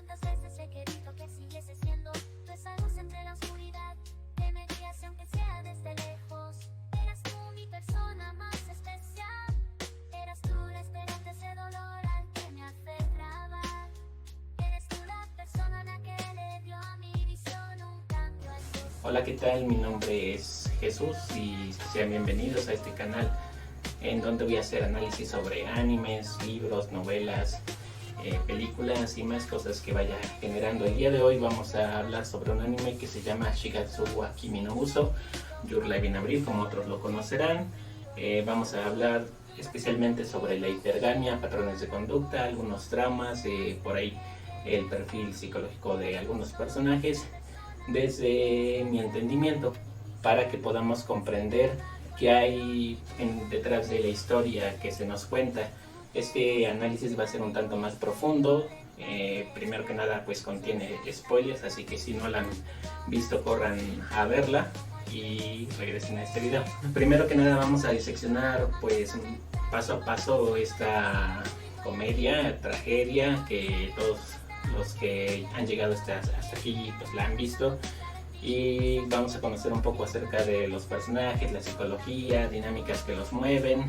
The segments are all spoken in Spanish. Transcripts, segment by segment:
cuántas veces he querido que siguiese siendo tu esa luz entre la oscuridad que me guías aunque sea desde lejos. Eras tú mi persona más especial, eras tú la esperanza, ese dolor al que me aferraba. Eres tú la persona la que le dio a mi visión un cambio al sol. Hola, ¿qué tal? Mi nombre es Jesús y sean bienvenidos a este canal en donde voy a hacer análisis sobre animes, libros, novelas, películas y más cosas que vaya generando. El día de hoy vamos a hablar sobre un anime que se llama Shigatsu wa Kimi no Uso, Your Life in April, como otros lo conocerán. Vamos a hablar especialmente sobre la hipergamia, patrones de conducta, algunos traumas, por ahí el perfil psicológico de algunos personajes desde mi entendimiento, para que podamos comprender qué hay detrás de la historia que se nos cuenta. Este análisis va a ser un tanto más profundo. Primero que nada, pues contiene spoilers, así que si no la han visto, corran a verla y regresen a este video. Primero que nada vamos a diseccionar pues paso a paso esta comedia, tragedia, que todos los que han llegado hasta aquí pues la han visto, y vamos a conocer un poco acerca de los personajes, la psicología, dinámicas que los mueven,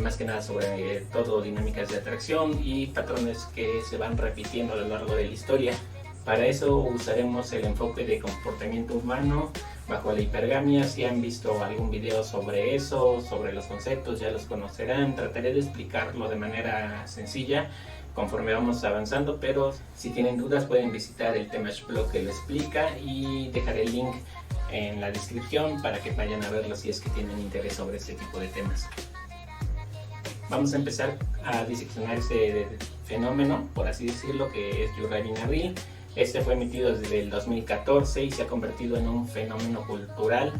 más que nada sobre todo dinámicas de atracción y patrones que se van repitiendo a lo largo de la historia. Para eso usaremos el enfoque de comportamiento humano bajo la hipergamia. Si han visto algún video sobre eso, sobre los conceptos, ya los conocerán. Trataré de explicarlo de manera sencilla conforme vamos avanzando, pero si tienen dudas pueden visitar el Temach blog que lo explica, y dejaré el link en la descripción para que vayan a verlo si es que tienen interés sobre este tipo de temas. Vamos a empezar a diseccionar ese fenómeno, por así decirlo, que es Your Life in April. Este fue emitido desde el 2014 y se ha convertido en un fenómeno cultural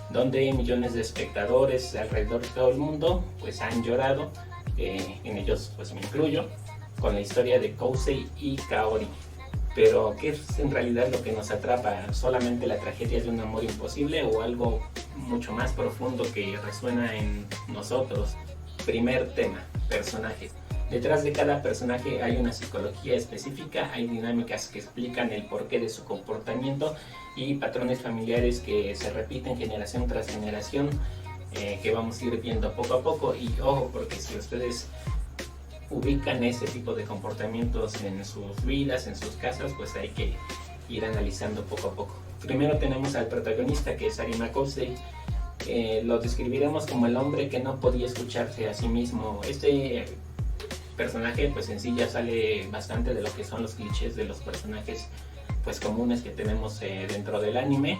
donde millones de espectadores alrededor de todo el mundo pues han llorado, en ellos pues me incluyo, con la historia de Kousei y Kaori. Pero ¿qué es en realidad lo que nos atrapa? ¿Solamente la tragedia de un amor imposible o algo mucho más profundo que resuena en nosotros? Primer tema, personajes. Detrás de cada personaje hay una psicología específica, hay dinámicas que explican el porqué de su comportamiento y patrones familiares que se repiten generación tras generación, que vamos a ir viendo poco a poco. Y ojo, porque si ustedes ubican ese tipo de comportamientos en sus vidas, en sus casas, pues hay que ir analizando poco a poco. Primero tenemos al protagonista, que es Arima Kousei. Lo describiremos como el hombre que no podía escucharse a sí mismo. Este personaje pues en sí ya sale bastante de lo que son los clichés de los personajes pues comunes que tenemos dentro del anime,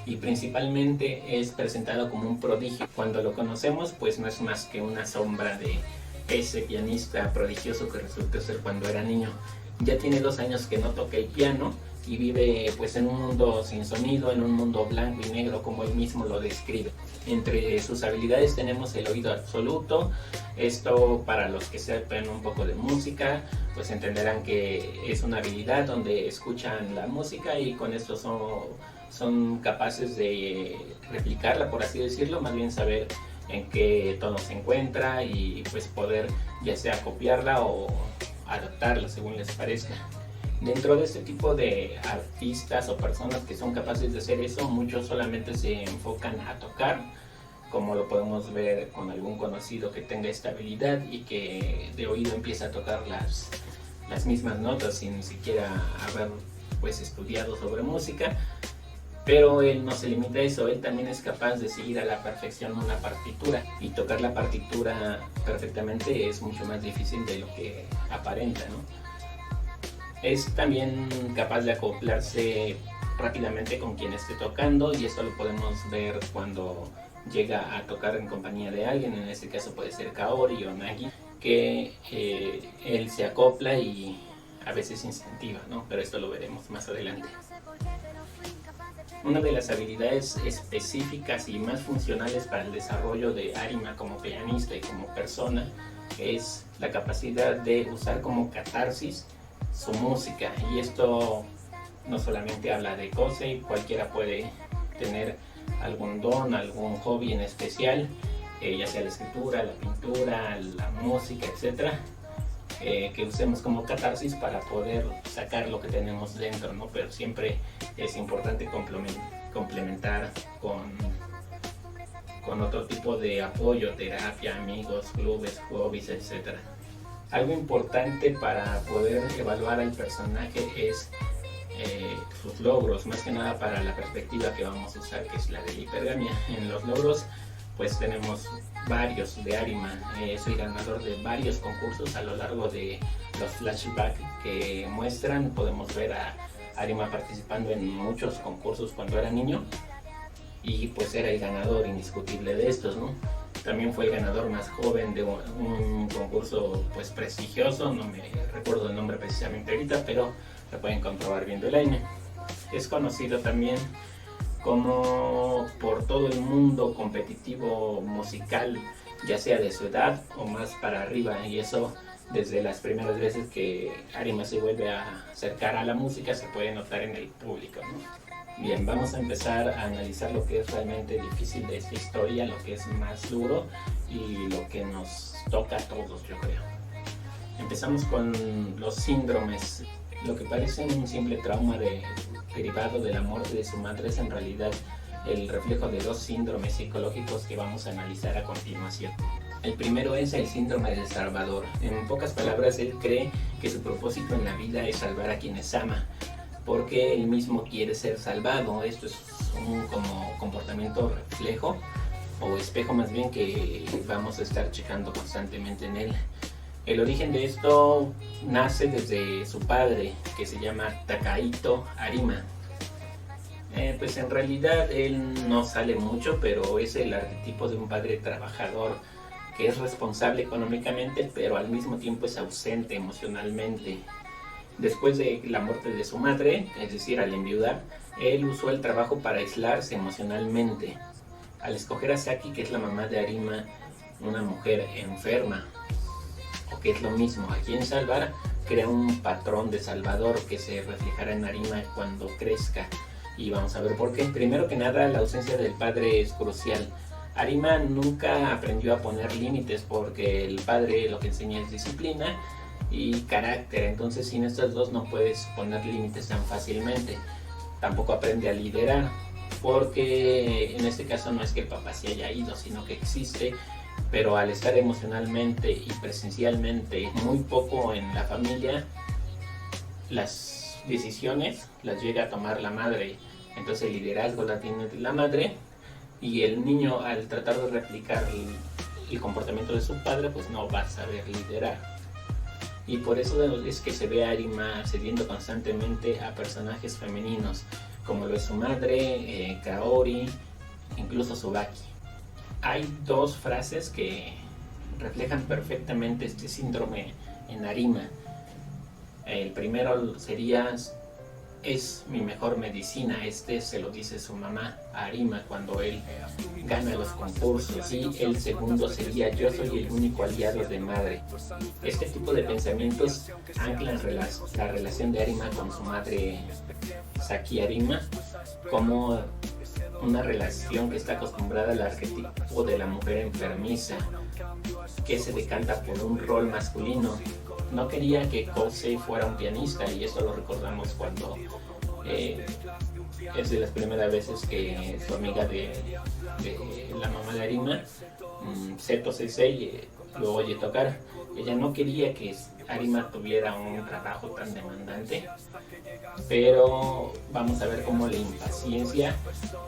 y principalmente es presentado como un prodigio. Cuando lo conocemos pues no es más que una sombra de ese pianista prodigioso que resultó ser cuando era niño. Ya tiene 2 años que no toca el piano y vive pues en un mundo sin sonido, en un mundo blanco y negro, como él mismo lo describe. Entre sus habilidades tenemos el oído absoluto. Esto, para los que sepan un poco de música, pues entenderán que es una habilidad donde escuchan la música y con esto son capaces de replicarla, por así decirlo, más bien saber en qué tono se encuentra y pues poder ya sea copiarla o adaptarla según les parezca. Dentro de este tipo de artistas o personas que son capaces de hacer eso, muchos solamente se enfocan a tocar, como lo podemos ver con algún conocido que tenga esta habilidad y que de oído empieza a tocar las mismas notas sin siquiera haber pues estudiado sobre música. Pero él no se limita a eso, él también es capaz de seguir a la perfección una partitura, y tocar la partitura perfectamente es mucho más difícil de lo que aparenta, ¿no? Es también capaz de acoplarse rápidamente con quien esté tocando, y esto lo podemos ver cuando llega a tocar en compañía de alguien. En este caso puede ser Kaori o Nagi, que él se acopla y a veces incentiva, ¿no? Pero esto lo veremos más adelante. Una de las habilidades específicas y más funcionales para el desarrollo de Arima como pianista y como persona es la capacidad de usar como catarsis su música, y esto no solamente habla de Kousei, cualquiera puede tener algún don, algún hobby en especial, ya sea la escritura, la pintura, la música, etc. que usemos como catarsis para poder sacar lo que tenemos dentro, ¿no? Pero siempre es importante complementar con otro tipo de apoyo, terapia, amigos, clubes, hobbies, etc. Algo importante para poder evaluar al personaje es sus logros, más que nada para la perspectiva que vamos a usar, que es la de la hipergamia. En los logros pues tenemos varios de Arima. Soy ganador de varios concursos a lo largo de los flashbacks que muestran. Podemos ver a Arima participando en muchos concursos cuando era niño y pues era el ganador indiscutible de estos, ¿no? También fue el ganador más joven de un concurso pues prestigioso, no me recuerdo el nombre precisamente ahorita, pero lo pueden comprobar viendo el anime. Es conocido también como por todo el mundo competitivo musical, ya sea de su edad o más para arriba, y eso desde las primeras veces que Arima se vuelve a acercar a la música se puede notar en el público, ¿no? Bien, vamos a empezar a analizar lo que es realmente difícil de esta historia, lo que es más duro y lo que nos toca a todos, yo creo. Empezamos con los síndromes. Lo que parece un simple trauma derivado de la muerte de su madre es en realidad el reflejo de dos síndromes psicológicos que vamos a analizar a continuación. El primero es el síndrome del Salvador. En pocas palabras, él cree que su propósito en la vida es salvar a quienes ama, porque él mismo quiere ser salvado. Esto es un como comportamiento reflejo o espejo más bien que vamos a estar checando constantemente en él. El origen de esto nace desde su padre, que se llama Takahito Arima. Pues en realidad él no sale mucho, pero es el arquetipo de un padre trabajador que es responsable económicamente, pero al mismo tiempo es ausente emocionalmente. Después de la muerte de su madre, es decir, al enviudar, él usó el trabajo para aislarse emocionalmente. Al escoger a Saki, que es la mamá de Arima, una mujer enferma, o que es lo mismo, a quien salvar, crea un patrón de salvador que se reflejará en Arima cuando crezca. Y vamos a ver por qué. Primero que nada, la ausencia del padre es crucial. Arima nunca aprendió a poner límites porque el padre lo que enseña es disciplina y carácter. Entonces sin estos dos no puedes poner límites tan fácilmente. Tampoco aprende a liderar porque en este caso no es que el papá se haya ido, sino que existe, pero al estar emocionalmente y presencialmente muy poco en la familia, las decisiones las llega a tomar la madre. Entonces el liderazgo la tiene la madre y el niño, al tratar de replicar el comportamiento de su padre, pues no va a saber liderar. Y por eso es que se ve a Arima cediendo constantemente a personajes femeninos, como lo es su madre, Kaori, incluso Tsubaki. Hay dos frases que reflejan perfectamente este síndrome en Arima. El primero sería: es mi mejor medicina. Este se lo dice su mamá a Arima cuando él gana los concursos. Y el segundo sería: yo soy el único aliado de madre. Este tipo de pensamientos anclan la relación de Arima con su madre Saki Arima como una relación que está acostumbrada al arquetipo de la mujer enfermiza, que se decanta por un rol masculino. No quería que Kosei fuera un pianista, y eso lo recordamos cuando es de las primeras veces que su amiga de la mamá de Arima, Seto Sensei, lo oye tocar. Ella no quería que Arima tuviera un trabajo tan demandante, pero vamos a ver cómo la impaciencia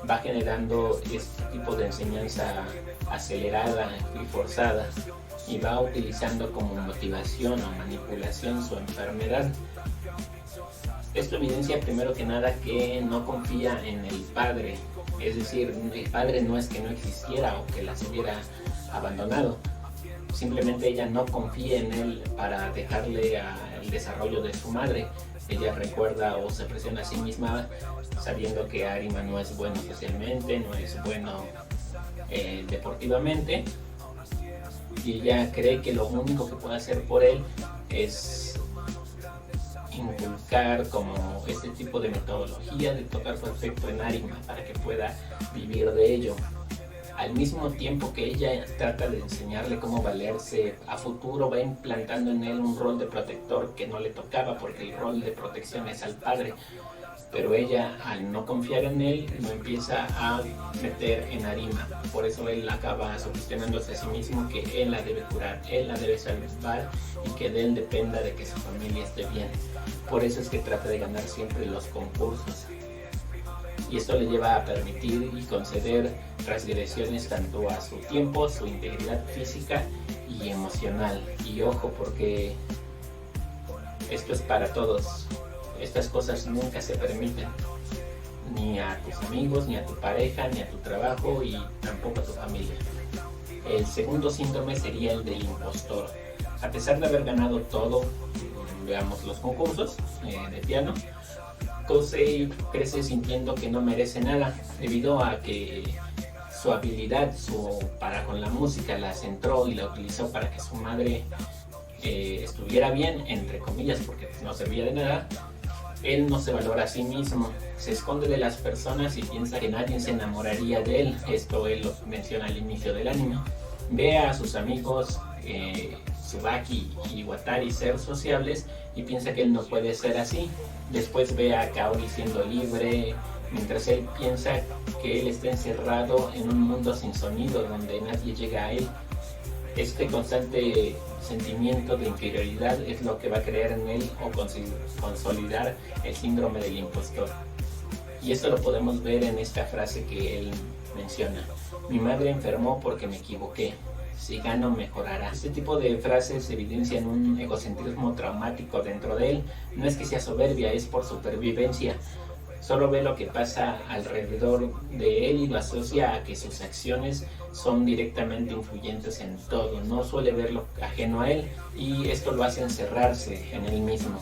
va generando este tipo de enseñanza acelerada y forzada, y va utilizando como motivación o manipulación su enfermedad. Esto evidencia primero que nada que no confía en el padre, es decir, el padre no es que no existiera o que las hubiera abandonado, simplemente ella no confía en él para dejarle al desarrollo de su madre. Ella recuerda o se presiona a sí misma sabiendo que Arima no es bueno socialmente, no es bueno deportivamente, y ella cree que lo único que puede hacer por él es inculcar como este tipo de metodología de tocar perfecto en Arima para que pueda vivir de ello. al mismo tiempo que ella trata de enseñarle cómo valerse a futuro, va implantando en él un rol de protector que no le tocaba, porque el rol de protección es al padre. Pero ella, al no confiar en él, lo empieza a meter en Arima. Por eso él acaba sugestionándose a sí mismo que él la debe curar, él la debe salvar y que de él dependa de que su familia esté bien. Por eso es que trata de ganar siempre los concursos. Y esto le lleva a permitir y conceder transgresiones tanto a su tiempo, su integridad física y emocional. Y ojo, porque esto es para todos. Estas cosas nunca se permiten, ni a tus amigos, ni a tu pareja, ni a tu trabajo y tampoco a tu familia. El segundo síndrome sería el del impostor. A pesar de haber ganado todo, veamos los concursos de piano, Kosei crece sintiendo que no merece nada, debido a que su habilidad para con la música la centró y la utilizó para que su madre estuviera bien, entre comillas, porque no servía de nada. Él no se valora a sí mismo, se esconde de las personas y piensa que nadie se enamoraría de él. Esto él lo menciona al inicio del anime. Ve a sus amigos Tsubaki y Watari ser sociables y piensa que él no puede ser así. Después ve a Kaori siendo libre, mientras él piensa que él está encerrado en un mundo sin sonido donde nadie llega a él. Este constante sentimiento de inferioridad es lo que va a crear en él o consolidar el síndrome del impostor. Y esto lo podemos ver en esta frase que él menciona: mi madre enfermó porque me equivoqué, si gano mejorará. Este tipo de frases evidencian un egocentrismo traumático dentro de él. No es que sea soberbia, es por supervivencia. Solo ve lo que pasa alrededor de él y lo asocia a que sus acciones son directamente influyentes en todo. No suele ver lo ajeno a él y esto lo hace encerrarse en él mismo,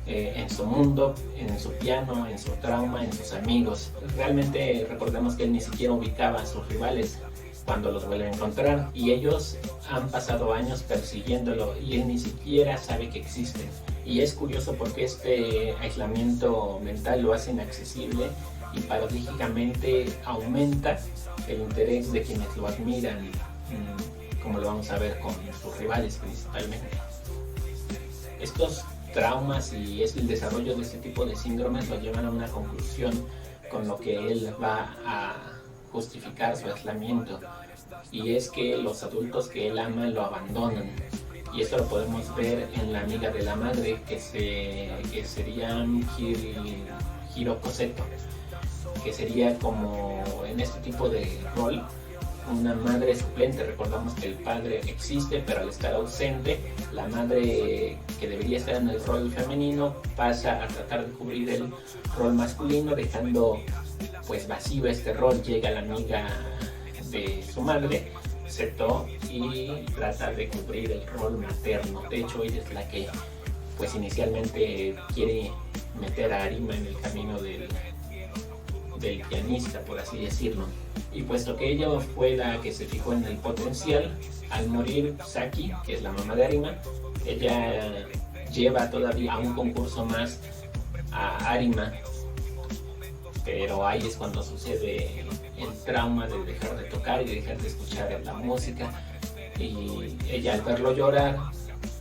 en su mundo, en su piano, en su trauma, en sus amigos. Realmente recordemos que él ni siquiera ubicaba a sus rivales cuando los vuelve a encontrar, y ellos han pasado años persiguiéndolo y él ni siquiera sabe que existen. Y es curioso porque este aislamiento mental lo hace inaccesible y paradójicamente aumenta el interés de quienes lo admiran, como lo vamos a ver con sus rivales principalmente. Estos traumas y el desarrollo de este tipo de síndromes lo llevan a una conclusión con lo que él va a justificar su aislamiento, y es que los adultos que él ama lo abandonan. Y esto lo podemos ver en la amiga de la madre, que sería Hiroko Seto, que sería como en este tipo de rol una madre suplente. Recordamos que el padre existe, pero al estar ausente, la madre que debería estar en el rol femenino pasa a tratar de cubrir el rol masculino, dejando pues vacío este rol. Llega la amiga de su madre, Seto, y trata de cubrir el rol materno. De hecho, ella es la que pues inicialmente quiere meter a Arima en el camino del pianista, por así decirlo. Y puesto que ella fue la que se fijó en el potencial, al morir Saki, que es la mamá de Arima, ella lleva todavía a un concurso más a Arima, pero ahí es cuando sucede el trauma de dejar de tocar y de dejar de escuchar la música, y ella al verlo llorar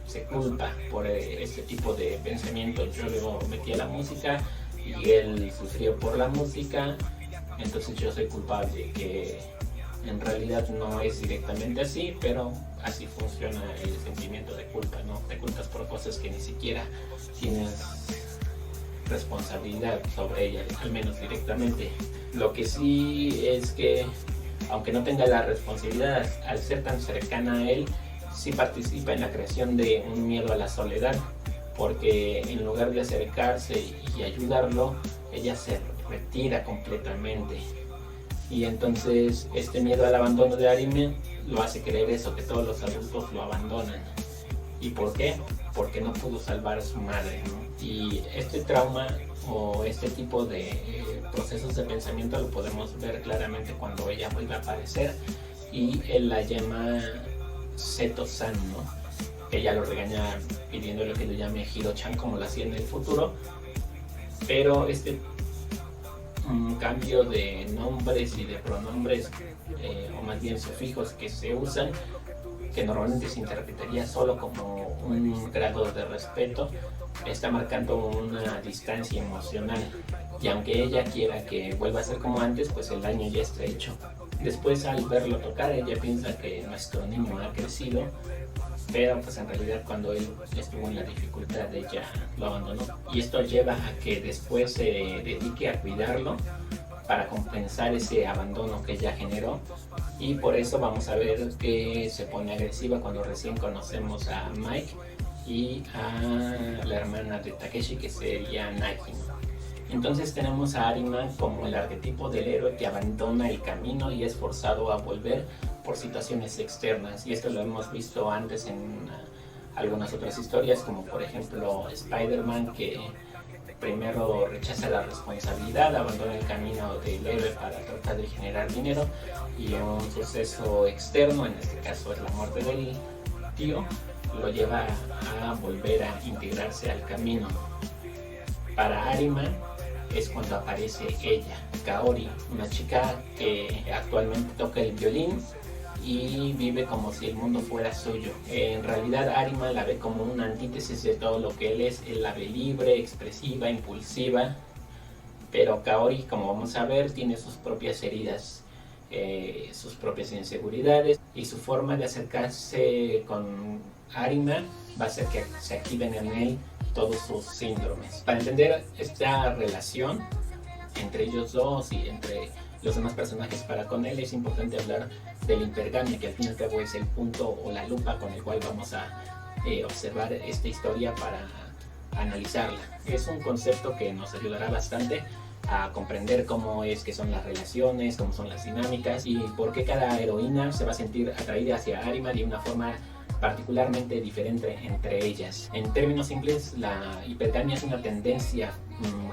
se culpa por este tipo de pensamientos. Yo luego metí a la música y él sufrió por la música, entonces yo soy culpable, que en realidad no es directamente así, pero así funciona el sentimiento de culpa, ¿no? Te culpas por cosas que ni siquiera tienes responsabilidad sobre ella, al menos directamente. Lo que sí es que, aunque no tenga la responsabilidad, al ser tan cercana a él, sí participa en la creación de un miedo a la soledad, porque en lugar de acercarse y ayudarlo, ella se retira completamente. Y entonces este miedo al abandono de Arima lo hace creer eso, que todos los adultos lo abandonan. ¿Y por qué? Porque no pudo salvar a su madre, ¿no? Y este trauma o este tipo de procesos de pensamiento lo podemos ver claramente cuando ella vuelve a aparecer y él la llama Seto-san, ¿no? Ella lo regaña pidiéndole que lo llame Hiro-chan como lo hacía en el futuro, pero este un cambio de nombres y de pronombres, o más bien sufijos que se usan, que normalmente se interpretaría solo como un grado de respeto, está marcando una distancia emocional. Y aunque ella quiera que vuelva a ser como antes, pues el daño ya está hecho. Después, al verlo tocar, ella piensa que nuestro niño ha crecido, pero pues en realidad cuando él estuvo en la dificultad ella lo abandonó. Y esto lleva a que después se dedique a cuidarlo para compensar ese abandono que ella generó, y por eso vamos a ver que se pone agresiva cuando recién conocemos a Mike y a la hermana de Takeshi, que sería Nagi. Entonces tenemos a Arima como el arquetipo del héroe que abandona el camino y es forzado a volver por situaciones externas, y esto lo hemos visto antes en algunas otras historias, como por ejemplo Spider-Man, que primero rechaza la responsabilidad, abandona el camino del héroe para tratar de generar dinero, y un suceso externo, en este caso es la muerte del tío, lo lleva a volver a integrarse al camino. Para Arima es cuando aparece ella, Kaori, una chica que actualmente toca el violín y vive como si el mundo fuera suyo. En realidad Arima la ve como una antítesis de todo lo que él es. Él la ve libre, expresiva, impulsiva, pero Kaori, como vamos a ver, tiene sus propias heridas, sus propias inseguridades, y su forma de acercarse con Arima va a hacer que se activen en él todos sus síndromes. Para entender esta relación entre ellos dos y entre los demás personajes para con él, es importante hablar de la hipergamia, que al fin y al cabo es el punto o la lupa con el cual vamos a observar esta historia para analizarla. Es un concepto que nos ayudará bastante a comprender cómo es que son las relaciones, cómo son las dinámicas y por qué cada heroína se va a sentir atraída hacia Arima de una forma particularmente diferente entre ellas. En términos simples, la hipergamia es una tendencia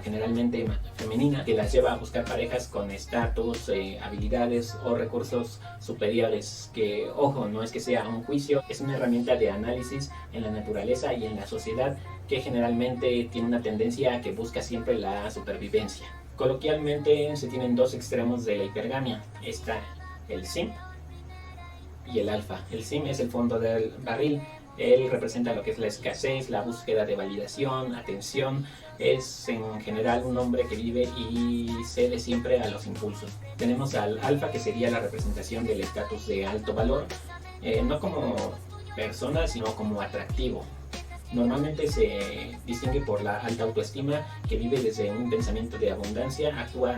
generalmente femenina que las lleva a buscar parejas con estatus, habilidades o recursos superiores, que, ojo, no es que sea un juicio, es una herramienta de análisis en la naturaleza y en la sociedad que generalmente tiene una tendencia que busca siempre la supervivencia. Coloquialmente se tienen dos extremos de la hipergamia. Está el simp y el alfa. El sim es el fondo del barril. Él representa lo que es la escasez, la búsqueda de validación, atención. Es en general un hombre que vive y cede siempre a los impulsos. Tenemos al alfa, que sería la representación del estatus de alto valor, no como persona, sino como atractivo. Normalmente se distingue por la alta autoestima, que vive desde un pensamiento de abundancia, actúa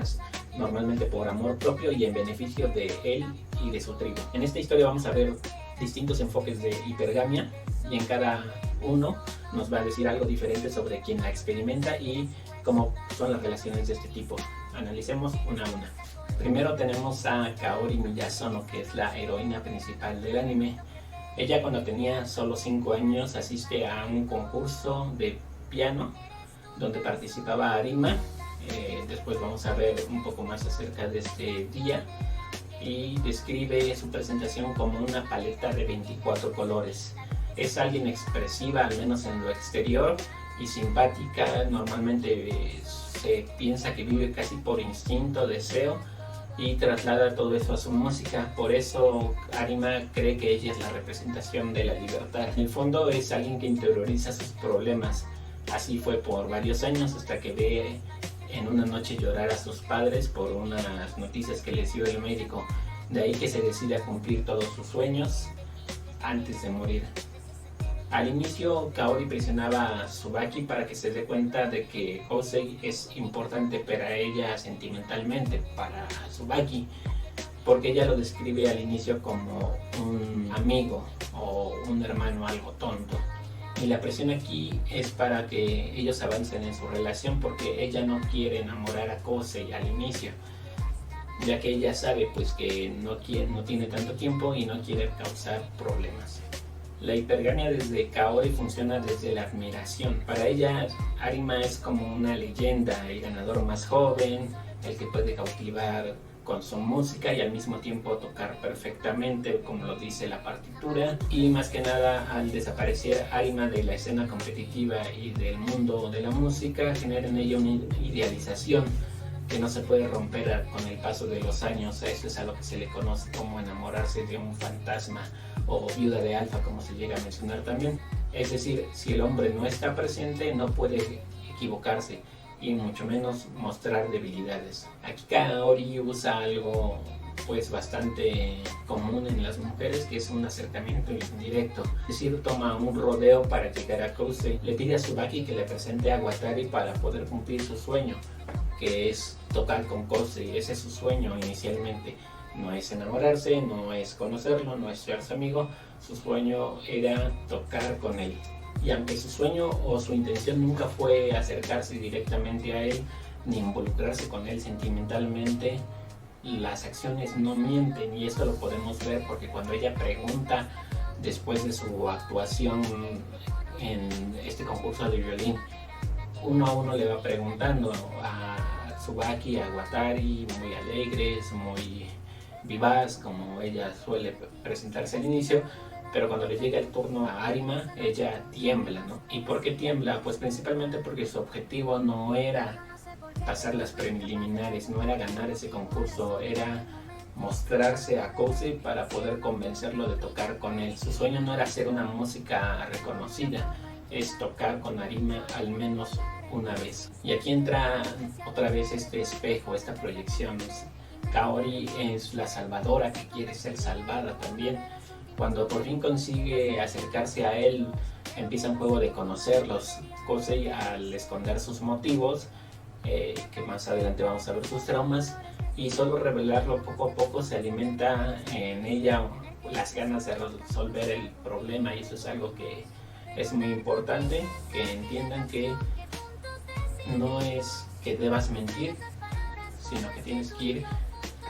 normalmente por amor propio y en beneficio de él y de su tribu. En esta historia vamos a ver distintos enfoques de hipergamia, y en cada uno nos va a decir algo diferente sobre quien la experimenta y cómo son las relaciones de este tipo. Analicemos una a una. Primero tenemos a Kaori Miyazono, que es la heroína principal del anime. Ella, cuando tenía solo 5 años, asiste a un concurso de piano donde participaba Arima. Después vamos a ver un poco más acerca de este día, y describe su presentación como una paleta de 24 colores. Es alguien expresiva, al menos en lo exterior, y simpática. Normalmente se piensa que vive casi por instinto, deseo, y traslada todo eso a su música. Por eso Arima cree que ella es la representación de la libertad. En el fondo es alguien que interioriza sus problemas. Así fue por varios años, hasta que ve en una noche llorar a sus padres por unas noticias que les dio el médico. De ahí que se decide a cumplir todos sus sueños antes de morir. Al inicio, Kaori presionaba a Tsubaki para que se dé cuenta de que Hosei es importante para ella sentimentalmente, para Tsubaki, porque ella lo describe al inicio como un amigo o un hermano algo tonto. Y la presión aquí es para que ellos avancen en su relación, porque ella no quiere enamorar a Hosei al inicio, ya que ella sabe pues que no tiene tanto tiempo y no quiere causar problemas. La hipergamia desde Kaori funciona desde la admiración. Para ella, Arima es como una leyenda, el ganador más joven, el que puede cautivar con su música y al mismo tiempo tocar perfectamente, como lo dice la partitura. Y más que nada, al desaparecer Arima de la escena competitiva y del mundo de la música, genera en ella una idealización que no se puede romper con el paso de los años. A eso es a lo que se le conoce como enamorarse de un fantasma o viuda de alfa, como se llega a mencionar también. Es decir, si el hombre no está presente, no puede equivocarse y mucho menos mostrar debilidades. Aquí Kaori usa algo pues bastante común en las mujeres, que es un acercamiento indirecto, es decir, toma un rodeo para llegar a Kousei. Le pide a Tsubaki que le presente a Watari para poder cumplir su sueño, que es tocar con Kousei. Ese es su sueño inicialmente. No es enamorarse, no es conocerlo, no es ser su amigo. Su sueño era tocar con él. Y aunque su sueño o su intención nunca fue acercarse directamente a él, ni involucrarse con él sentimentalmente, las acciones no mienten, y esto lo podemos ver porque cuando ella pregunta después de su actuación en este concurso de violín, uno a uno le va preguntando a Tsubaki, a Watari, muy alegres, muy vivaz, como ella suele presentarse al inicio, pero cuando le llega el turno a Arima, ella tiembla, ¿no? ¿Y por qué tiembla? Pues principalmente porque su objetivo no era pasar las preliminares, no era ganar ese concurso, era mostrarse a Kousei para poder convencerlo de tocar con él. Su sueño no era hacer una música reconocida, es tocar con Arima al menos una vez. Y aquí entra otra vez este espejo, esta proyección. Kaori es la salvadora que quiere ser salvada también. Cuando por fin consigue acercarse a él, empieza un juego de conocerlos. Kousei, al esconder sus motivos, que más adelante vamos a ver sus traumas, y solo revelarlo poco a poco, se alimenta en ella las ganas de resolver el problema, y eso es algo que es muy importante, que entiendan que no es que debas mentir, sino que tienes que ir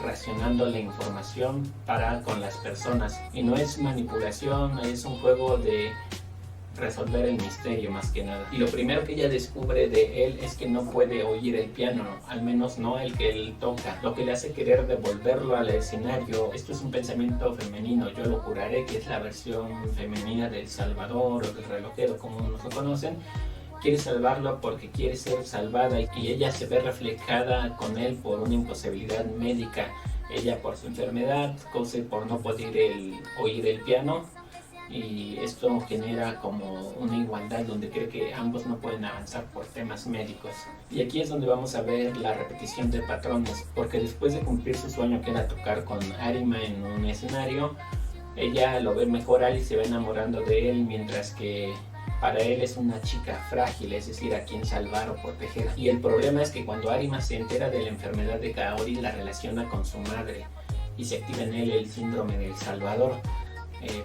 racionando la información para con las personas, y no es manipulación, es un juego de resolver el misterio más que nada. Y lo primero que ella descubre de él es que no puede oír el piano, al menos no el que él toca, lo que le hace querer devolverlo al escenario. Esto es un pensamiento femenino, yo lo juraré, que es la versión femenina del Salvador o del relojero, como nos lo conocen. Quiere salvarlo porque quiere ser salvada, y ella se ve reflejada con él por una imposibilidad médica, ella por su enfermedad, Kousei por no poder oír el piano. Y esto genera como una igualdad donde cree que ambos no pueden avanzar por temas médicos. Y aquí es donde vamos a ver la repetición de patrones, porque después de cumplir su sueño, que era tocar con Arima en un escenario, ella lo ve mejorar y se va enamorando de él, mientras que para él es una chica frágil, es decir, a quien salvar o proteger. Y el problema es que cuando Arima se entera de la enfermedad de Kaori, la relaciona con su madre y se activa en él el síndrome del Salvador.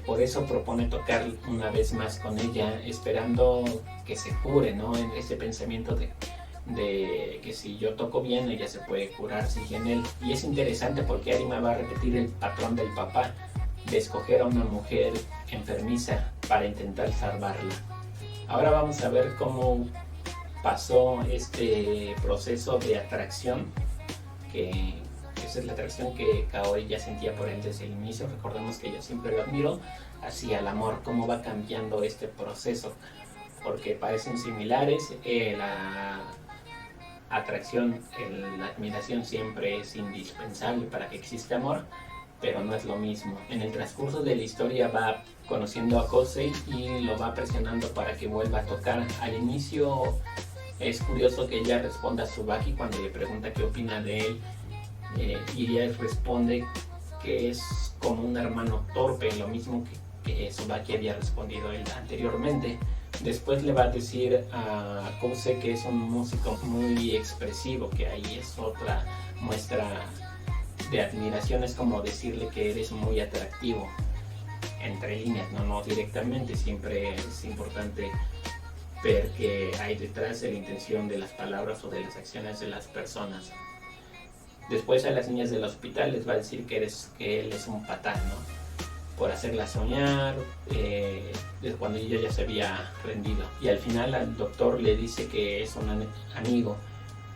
Por eso propone tocar una vez más con ella, esperando que se cure, ¿no? En ese pensamiento de que si yo toco bien, ella se puede curar, sigue en él. Y es interesante porque Arima va a repetir el patrón del papá, de escoger a una mujer enfermiza para intentar salvarla. Ahora vamos a ver cómo pasó este proceso de atracción, que esa es la atracción que Kaori ya sentía por él desde el inicio. Recordemos que ella siempre lo admiró, hacia el amor. Cómo va cambiando este proceso, porque parecen similares. La atracción, la admiración siempre es indispensable para que exista amor, pero no es lo mismo. En el transcurso de la historia va conociendo a Kousei y lo va presionando para que vuelva a tocar. Al inicio es curioso que ella responda a Tsubaki cuando le pregunta qué opina de él, y ella responde que es como un hermano torpe, lo mismo que Tsubaki había respondido él anteriormente. Después le va a decir a Kousei que es un músico muy expresivo, que ahí es otra muestra de admiración. Es como decirle que eres muy atractivo, entre líneas, no directamente. Siempre es importante ver qué hay detrás de la intención de las palabras o de las acciones de las personas. Después a las niñas del hospital les va a decir que él es un patán, ¿no? Por hacerlas soñar, desde cuando ella ya se había rendido. Y al final al doctor le dice que es un amigo,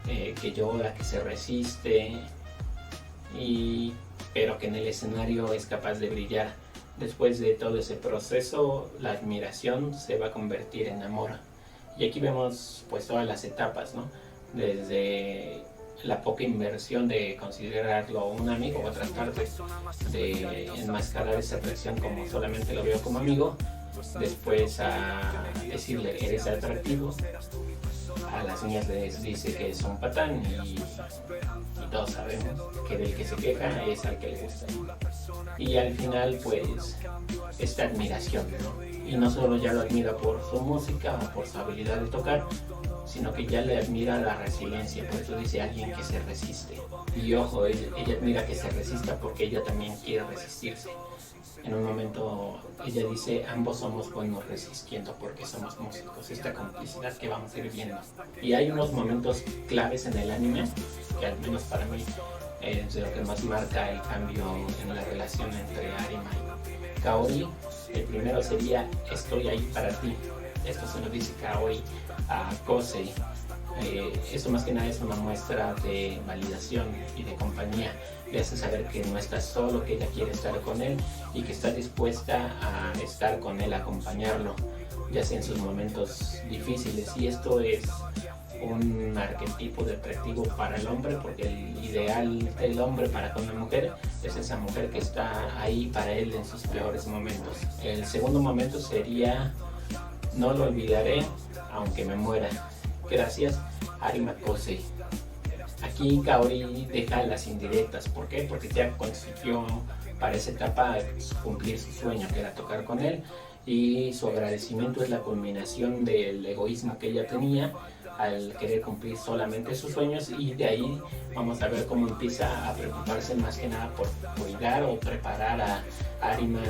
que llora, que se resiste, pero que en el escenario es capaz de brillar. Después de todo ese proceso, la admiración se va a convertir en amor. Y aquí vemos pues todas las etapas, ¿no? Desde la poca inversión de considerarlo un amigo o tratar de enmascarar esa atracción como solamente lo veo como amigo, después a decirle eres atractivo, a las niñas les dice que es un patán y todos sabemos que del que se queja es al que le gusta. Y al final pues esta admiración, ¿no? Y no solo ya lo admira por su música o por su habilidad de tocar, sino que ya le admira la resiliencia, por eso dice alguien que se resiste. Y ojo, ella admira que se resista porque ella también quiere resistirse. En un momento ella dice, ambos somos buenos resistiendo porque somos músicos, esta complicidad que vamos a ir viendo. Y hay unos momentos claves en el anime, que al menos para mí es de lo que más marca el cambio en la relación entre Arima y Kaori. El primero sería, estoy ahí para ti. Esto se lo dice Kaori a Kosei. Eso más que nada es una muestra de validación y de compañía. Le hace saber que no está solo, que ella quiere estar con él y que está dispuesta a estar con él, a acompañarlo, ya sea en sus momentos difíciles. Y esto es un arquetipo de atractivo para el hombre, porque el ideal del hombre para con la mujer es esa mujer que está ahí para él en sus peores momentos. El segundo momento sería, no lo olvidaré aunque me muera. Gracias, Arima Kosei. Aquí Kaori deja las indirectas. ¿Por qué? Porque ya consiguió para esa etapa cumplir su sueño, que era tocar con él, y su agradecimiento es la culminación del egoísmo que ella tenía al querer cumplir solamente sus sueños, y de ahí vamos a ver cómo empieza a preocuparse más que nada por cuidar o preparar a Arima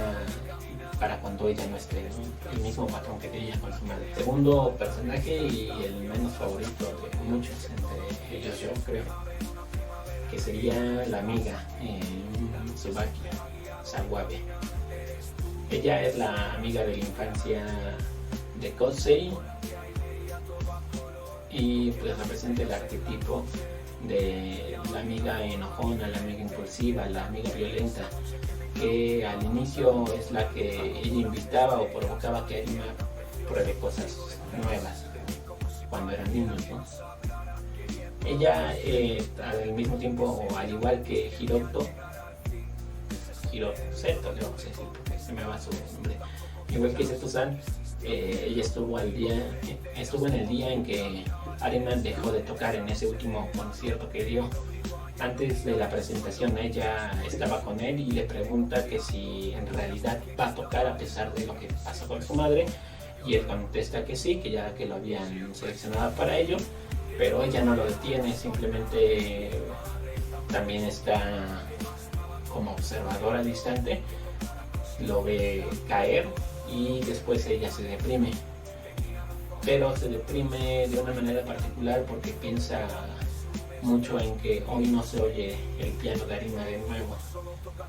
para cuando ella no esté, ¿no? El mismo patrón que tenía con su madre. Segundo personaje y el menos favorito de muchos, entre ellos yo creo, que sería la amiga Tsubaki Sawabe. Ella es la amiga de la infancia de Kosei y pues representa el arquetipo de la amiga enojona, la amiga impulsiva, la amiga violenta, que al inicio es la que ella invitaba o provocaba que Arima pruebe cosas nuevas cuando eran niños, ¿no? Ella al mismo tiempo, al igual que Hiroto Seto, le vamos a decir porque se me va su nombre, igual que Seto-san, ella estuvo en el día en que Arima dejó de tocar, en ese último concierto que dio. Antes de la presentación ella estaba con él y le pregunta que si en realidad va a tocar a pesar de lo que pasó con su madre, y él contesta que sí, que ya que lo habían seleccionado para ello, pero ella no lo detiene, simplemente también está como observadora distante, lo ve caer y después ella se deprime, pero se deprime de una manera particular porque piensa mucho en que hoy no se oye el piano de Arima de nuevo,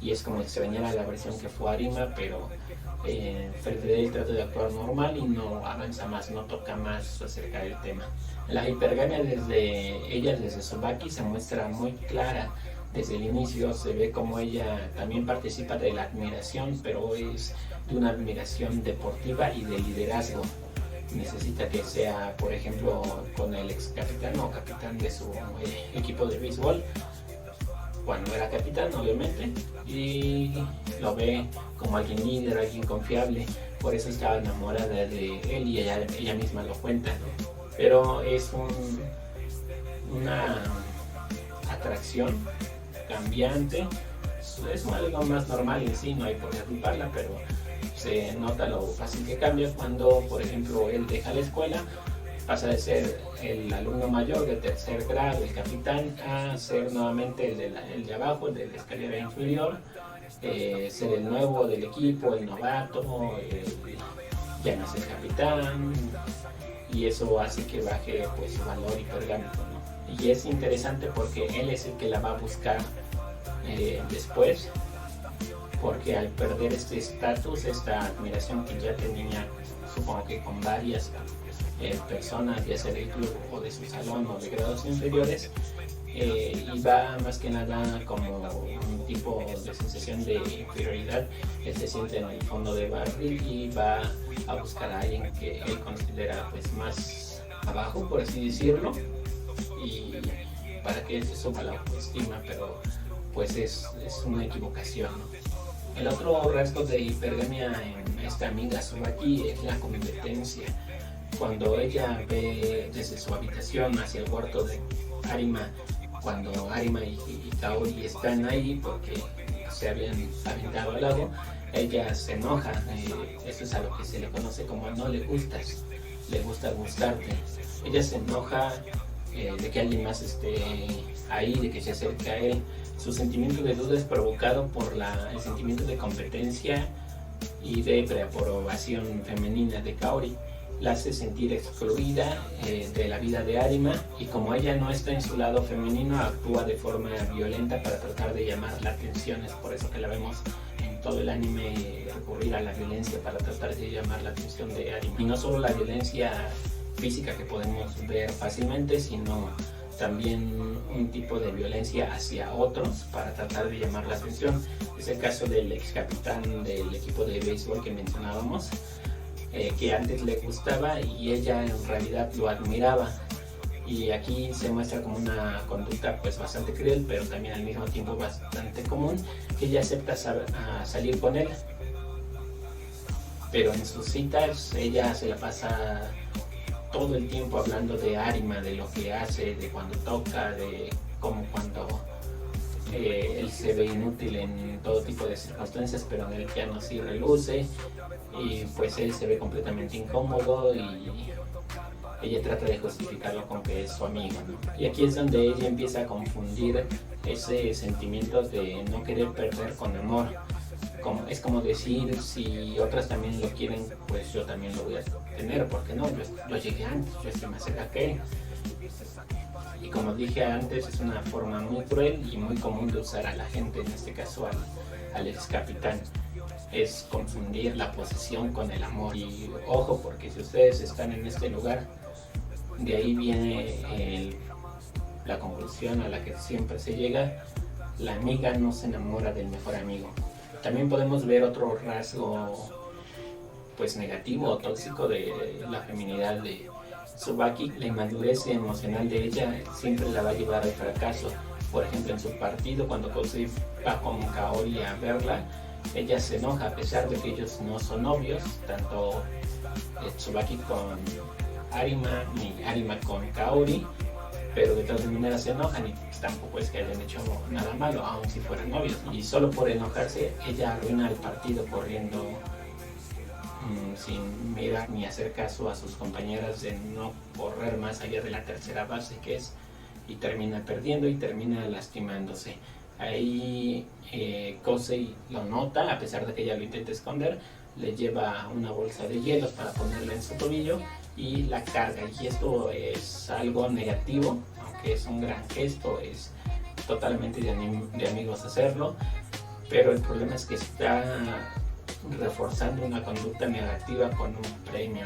y es como si se venía la versión que fue Arima, pero frente de él trata de actuar normal y no avanza más, no toca más acerca del tema. La hipergamia desde Tsubaki se muestra muy clara. Desde el inicio se ve como ella también participa de la admiración, pero es de una admiración deportiva y de liderazgo. Necesita que sea, por ejemplo, con el ex capitán o capitán de su equipo de béisbol, cuando era capitán obviamente, y lo ve como alguien líder, alguien confiable, por eso estaba enamorada de él y ella misma lo cuenta, ¿no? Pero es una atracción cambiante, es algo más normal en sí, no hay por qué culparla, pero se nota lo fácil que cambia cuando, por ejemplo, él deja la escuela, pasa de ser el alumno mayor de tercer grado, el capitán, a ser nuevamente el de abajo, el de la escalera inferior, ser el nuevo del equipo, el novato, ya no es el capitán, y eso hace que baje pues su valor hipergámico, ¿no? Y es interesante porque él es el que la va a buscar después, porque al perder este estatus, esta admiración que ya tenía, supongo que con varias personas, ya sea del club o de su salón o de grados inferiores, y va más que nada como un tipo de sensación de inferioridad. Él se siente en el fondo de barril y va a buscar a alguien que él considera pues más abajo, por así decirlo, y para que se suba la autoestima, pero pues es una equivocación, ¿no? El otro rasgo de hipergamia en esta amiga Tsubaki es la competencia. Cuando ella ve desde su habitación hacia el cuarto de Arima, cuando Arima y Kaori están ahí porque se habían aventado al lago, ella se enoja. Esto es a lo que se le conoce como no le gustas, le gusta gustarte. Ella se enoja de que alguien más esté ahí, de que se acerque a él. Su sentimiento de duda es provocado por el sentimiento de competencia y de preaprobación femenina de Kaori. La hace sentir excluida de la vida de Arima, y como ella no está en su lado femenino, actúa de forma violenta para tratar de llamar la atención. Es por eso que la vemos en todo el anime recurrir a la violencia para tratar de llamar la atención de Arima. Y no solo la violencia física que podemos ver fácilmente, sino también un tipo de violencia hacia otros para tratar de llamar la atención. Es el caso del ex capitán del equipo de béisbol que mencionábamos, que antes le gustaba y ella en realidad lo admiraba, y aquí se muestra como una conducta pues bastante cruel, pero también al mismo tiempo bastante común, que ella acepta salir con él, pero en sus citas ella se la pasa todo el tiempo hablando de Arima, de lo que hace, de cuando toca, de cómo cuando él se ve inútil en todo tipo de circunstancias, pero en el piano sí reluce, y pues él se ve completamente incómodo y ella trata de justificarlo con que es su amigo, ¿no? Y aquí es donde ella empieza a confundir ese sentimiento de no querer perder con amor. Es como decir, si otras también lo quieren, pues yo también lo voy a tener, porque no, yo llegué antes, yo estoy más cerca que él. Y como dije antes, es una forma muy cruel y muy común de usar a la gente, en este caso al ex capitán. Es confundir la posesión con el amor. Y ojo, porque si ustedes están en este lugar, de ahí viene la conclusión a la que siempre se llega: la amiga no se enamora del mejor amigo. También podemos ver otro rasgo pues negativo o tóxico de la feminidad de Tsubaki. La inmadurez emocional de ella siempre la va a llevar al fracaso. Por ejemplo, en su partido, cuando Kosei va con Kaori a verla, ella se enoja a pesar de que ellos no son novios, tanto Tsubaki con Arima ni Arima con Kaori, pero de todas maneras se enojan, y tampoco es que hayan hecho nada malo, aun si fueran novios, y solo por enojarse ella arruina el partido corriendo sin mirar ni hacer caso a sus compañeras de no correr más allá de la tercera base que es, y termina perdiendo y termina lastimándose. Ahí Kosei lo nota, a pesar de que ella lo intenta esconder, le lleva una bolsa de hielos para ponerla en su tobillo y la carga, y esto es algo negativo, aunque es un gran gesto, es totalmente de amigos hacerlo, pero el problema es que está reforzando una conducta negativa con un premio,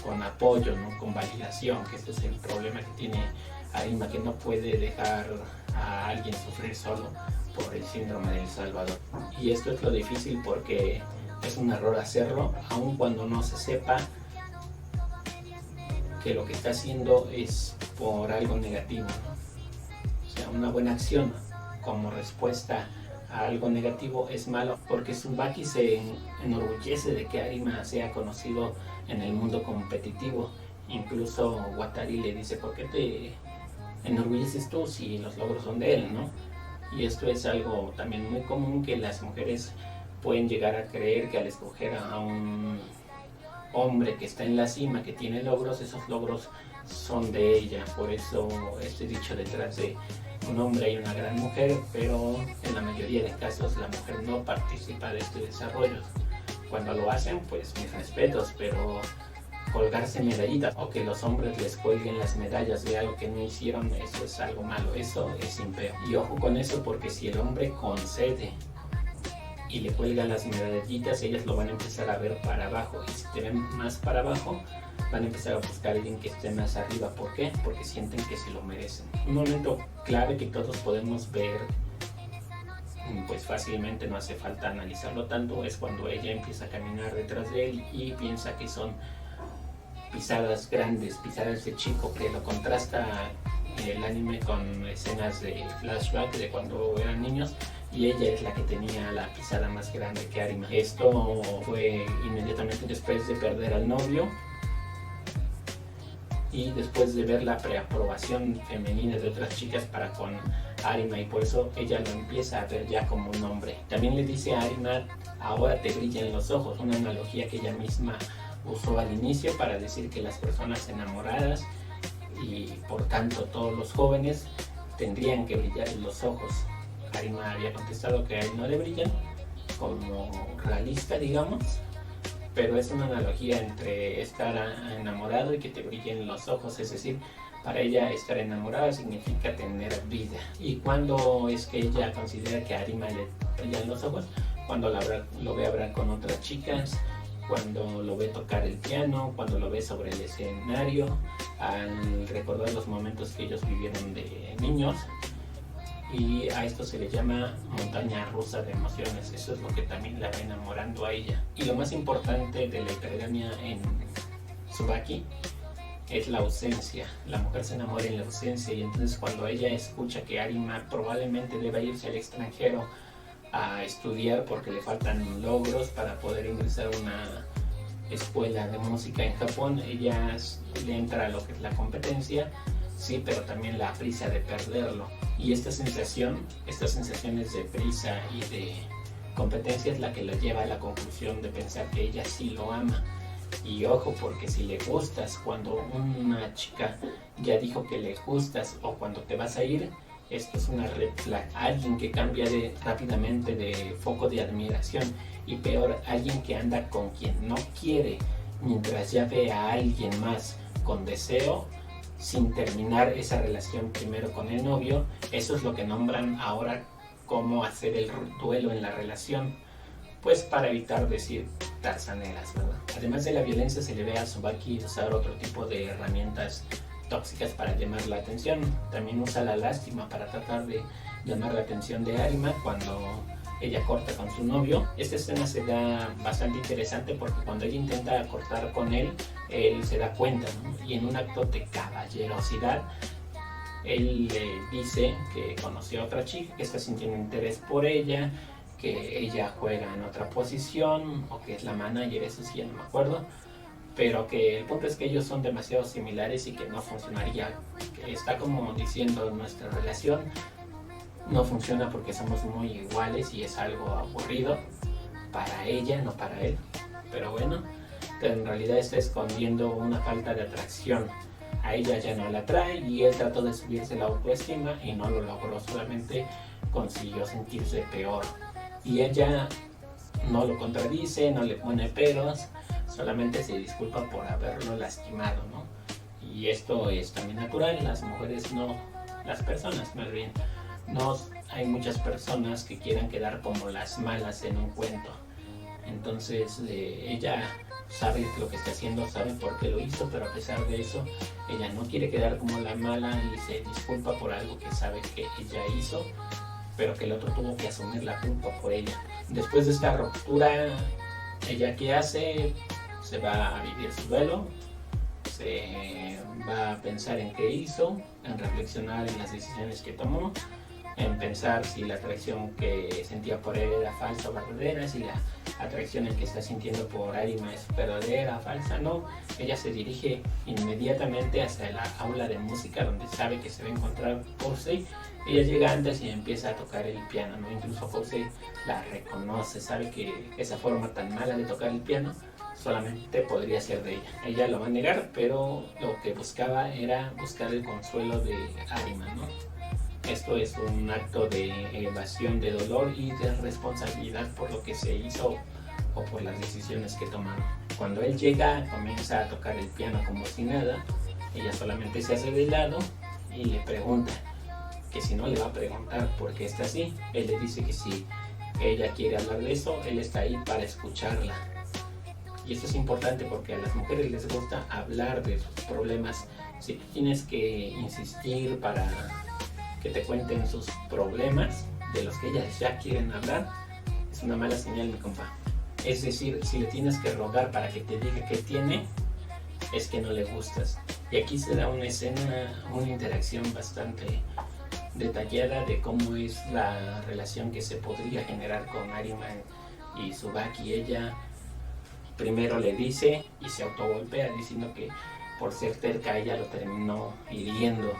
con apoyo, ¿no? Con validación, que este es el problema que tiene Arima, que no puede dejar a alguien sufrir solo por el síndrome del Salvador. Y esto es lo difícil, porque es un error hacerlo, aun cuando no se sepa que lo que está haciendo es por algo negativo, ¿no? O sea, una buena acción como respuesta a algo negativo es malo, porque Tsubaki se enorgullece de que Arima sea conocido en el mundo competitivo. Incluso Watari le dice: ¿por qué te enorgulleces tú si los logros son de él, ¿no? Y esto es algo también muy común, que las mujeres pueden llegar a creer que al escoger a un hombre que está en la cima, que tiene logros, esos logros son de ella. Por eso este dicho: detrás de un hombre hay una gran mujer, pero en la mayoría de casos la mujer no participa de este desarrollo. Cuando lo hacen, pues mis respetos, pero colgarse medallitas o que los hombres les cuelguen las medallas de algo que no hicieron, eso es algo malo, eso es impeo. Y ojo con eso, porque si el hombre concede y le cuelgan las medallitas, ellas lo van a empezar a ver para abajo, y si te ven más para abajo, van a empezar a buscar a alguien que esté más arriba. ¿Por qué? Porque sienten que se lo merecen. Un momento clave que todos podemos ver pues fácilmente, no hace falta analizarlo tanto, es cuando ella empieza a caminar detrás de él y piensa que son pisadas grandes, pisadas de chico, que lo contrasta el anime con escenas de flashback de cuando eran niños, y ella es la que tenía la pisada más grande que Arima. Esto fue inmediatamente después de perder al novio y después de ver la preaprobación femenina de otras chicas para con Arima, y por eso ella lo empieza a ver ya como un hombre. También le dice a Arima: ahora te brillan los ojos, una analogía que ella misma usó al inicio para decir que las personas enamoradas y por tanto todos los jóvenes tendrían que brillar en los ojos. Arima había contestado que a él no le brillan, como realista, digamos, pero es una analogía entre estar enamorado y que te brillen los ojos, es decir, para ella estar enamorada significa tener vida. ¿Y cuando es que ella considera que a Arima le brillan los ojos? Cuando lo ve hablar con otras chicas, cuando lo ve tocar el piano, cuando lo ve sobre el escenario, al recordar los momentos que ellos vivieron de niños. Y a esto se le llama montaña rusa de emociones. Eso es lo que también la va enamorando a ella. Y lo más importante de la hipergamia en Tsubaki es la ausencia. La mujer se enamora en la ausencia, y entonces cuando ella escucha que Arima probablemente deba irse al extranjero a estudiar porque le faltan logros para poder ingresar a una escuela de música en Japón, ella le entra a lo que es la competencia, sí, pero también la prisa de perderlo. Y estas sensaciones de prisa y de competencia es la que la lleva a la conclusión de pensar que ella sí lo ama. Y ojo, porque si le gustas cuando una chica ya dijo que le gustas, o cuando te vas a ir, esto es una red flag. Alguien que cambia rápidamente de foco de admiración, y peor, alguien que anda con quien no quiere mientras ya ve a alguien más con deseo, sin terminar esa relación primero con el novio. Eso es lo que nombran ahora como hacer el duelo en la relación, pues para evitar decir tarzaneras, ¿verdad? Además de la violencia, se le ve a Tsubaki usar otro tipo de herramientas tóxicas para llamar la atención. También usa la lástima para tratar de llamar la atención de Arima cuando ella corta con su novio. Esta escena se da bastante interesante porque cuando ella intenta cortar con él se da cuenta, ¿no? Y en un acto de caballerosidad, él le dice que conoció a otra chica, que está sintiendo interés por ella, que ella juega en otra posición, o que es la manager, eso sí, ya no me acuerdo, pero que el punto es que ellos son demasiado similares y que no funcionaría, que está como diciendo: nuestra relación no funciona porque somos muy iguales y es algo aburrido para ella, no para él. Pero bueno, en realidad está escondiendo una falta de atracción. A ella ya no la atrae, y él trató de subirse la autoestima y no lo logró, solamente consiguió sentirse peor. Y ella no lo contradice, no le pone peros, solamente se disculpa por haberlo lastimado, ¿no? Y esto es también natural. Las mujeres no, las personas más bien, no hay muchas personas que quieran quedar como las malas en un cuento. Entonces ella sabe lo que está haciendo, sabe por qué lo hizo, pero a pesar de eso ella no quiere quedar como la mala y se disculpa por algo que sabe que ella hizo, pero que el otro tuvo que asumir la culpa por ella. Después de esta ruptura, ella ¿qué hace? Se va a vivir su duelo, se va a pensar en qué hizo, en reflexionar en las decisiones que tomó, en pensar si la atracción que sentía por él era falsa o verdadera, si la atracción en que está sintiendo por Arima es verdadera o falsa. No, ella se dirige inmediatamente hacia la aula de música donde sabe que se va a encontrar Kosei. Ella llega antes y empieza a tocar el piano, ¿no? Incluso Kosei la reconoce, sabe que esa forma tan mala de tocar el piano solamente podría ser de ella. Ella lo va a negar, pero lo que buscaba era buscar el consuelo de Arima, ¿no? Esto es un acto de evasión de dolor y de responsabilidad por lo que se hizo o por las decisiones que tomaron. Cuando él llega, comienza a tocar el piano como si nada. Ella solamente se hace de lado y le pregunta que si no le va a preguntar por qué está así. Él le dice que si ella quiere hablar de eso, él está ahí para escucharla. Y esto es importante porque a las mujeres les gusta hablar de sus problemas. Si tú tienes que insistir para que te cuenten sus problemas de los que ellas ya quieren hablar, es una mala señal, mi compa. Es decir, si le tienes que rogar para que te diga qué tiene, es que no le gustas. Y aquí se da una escena, una interacción bastante detallada de cómo es la relación que se podría generar con Arima y Tsubaki. Ella primero le dice y se autogolpea diciendo que por ser terca ella lo terminó hiriendo,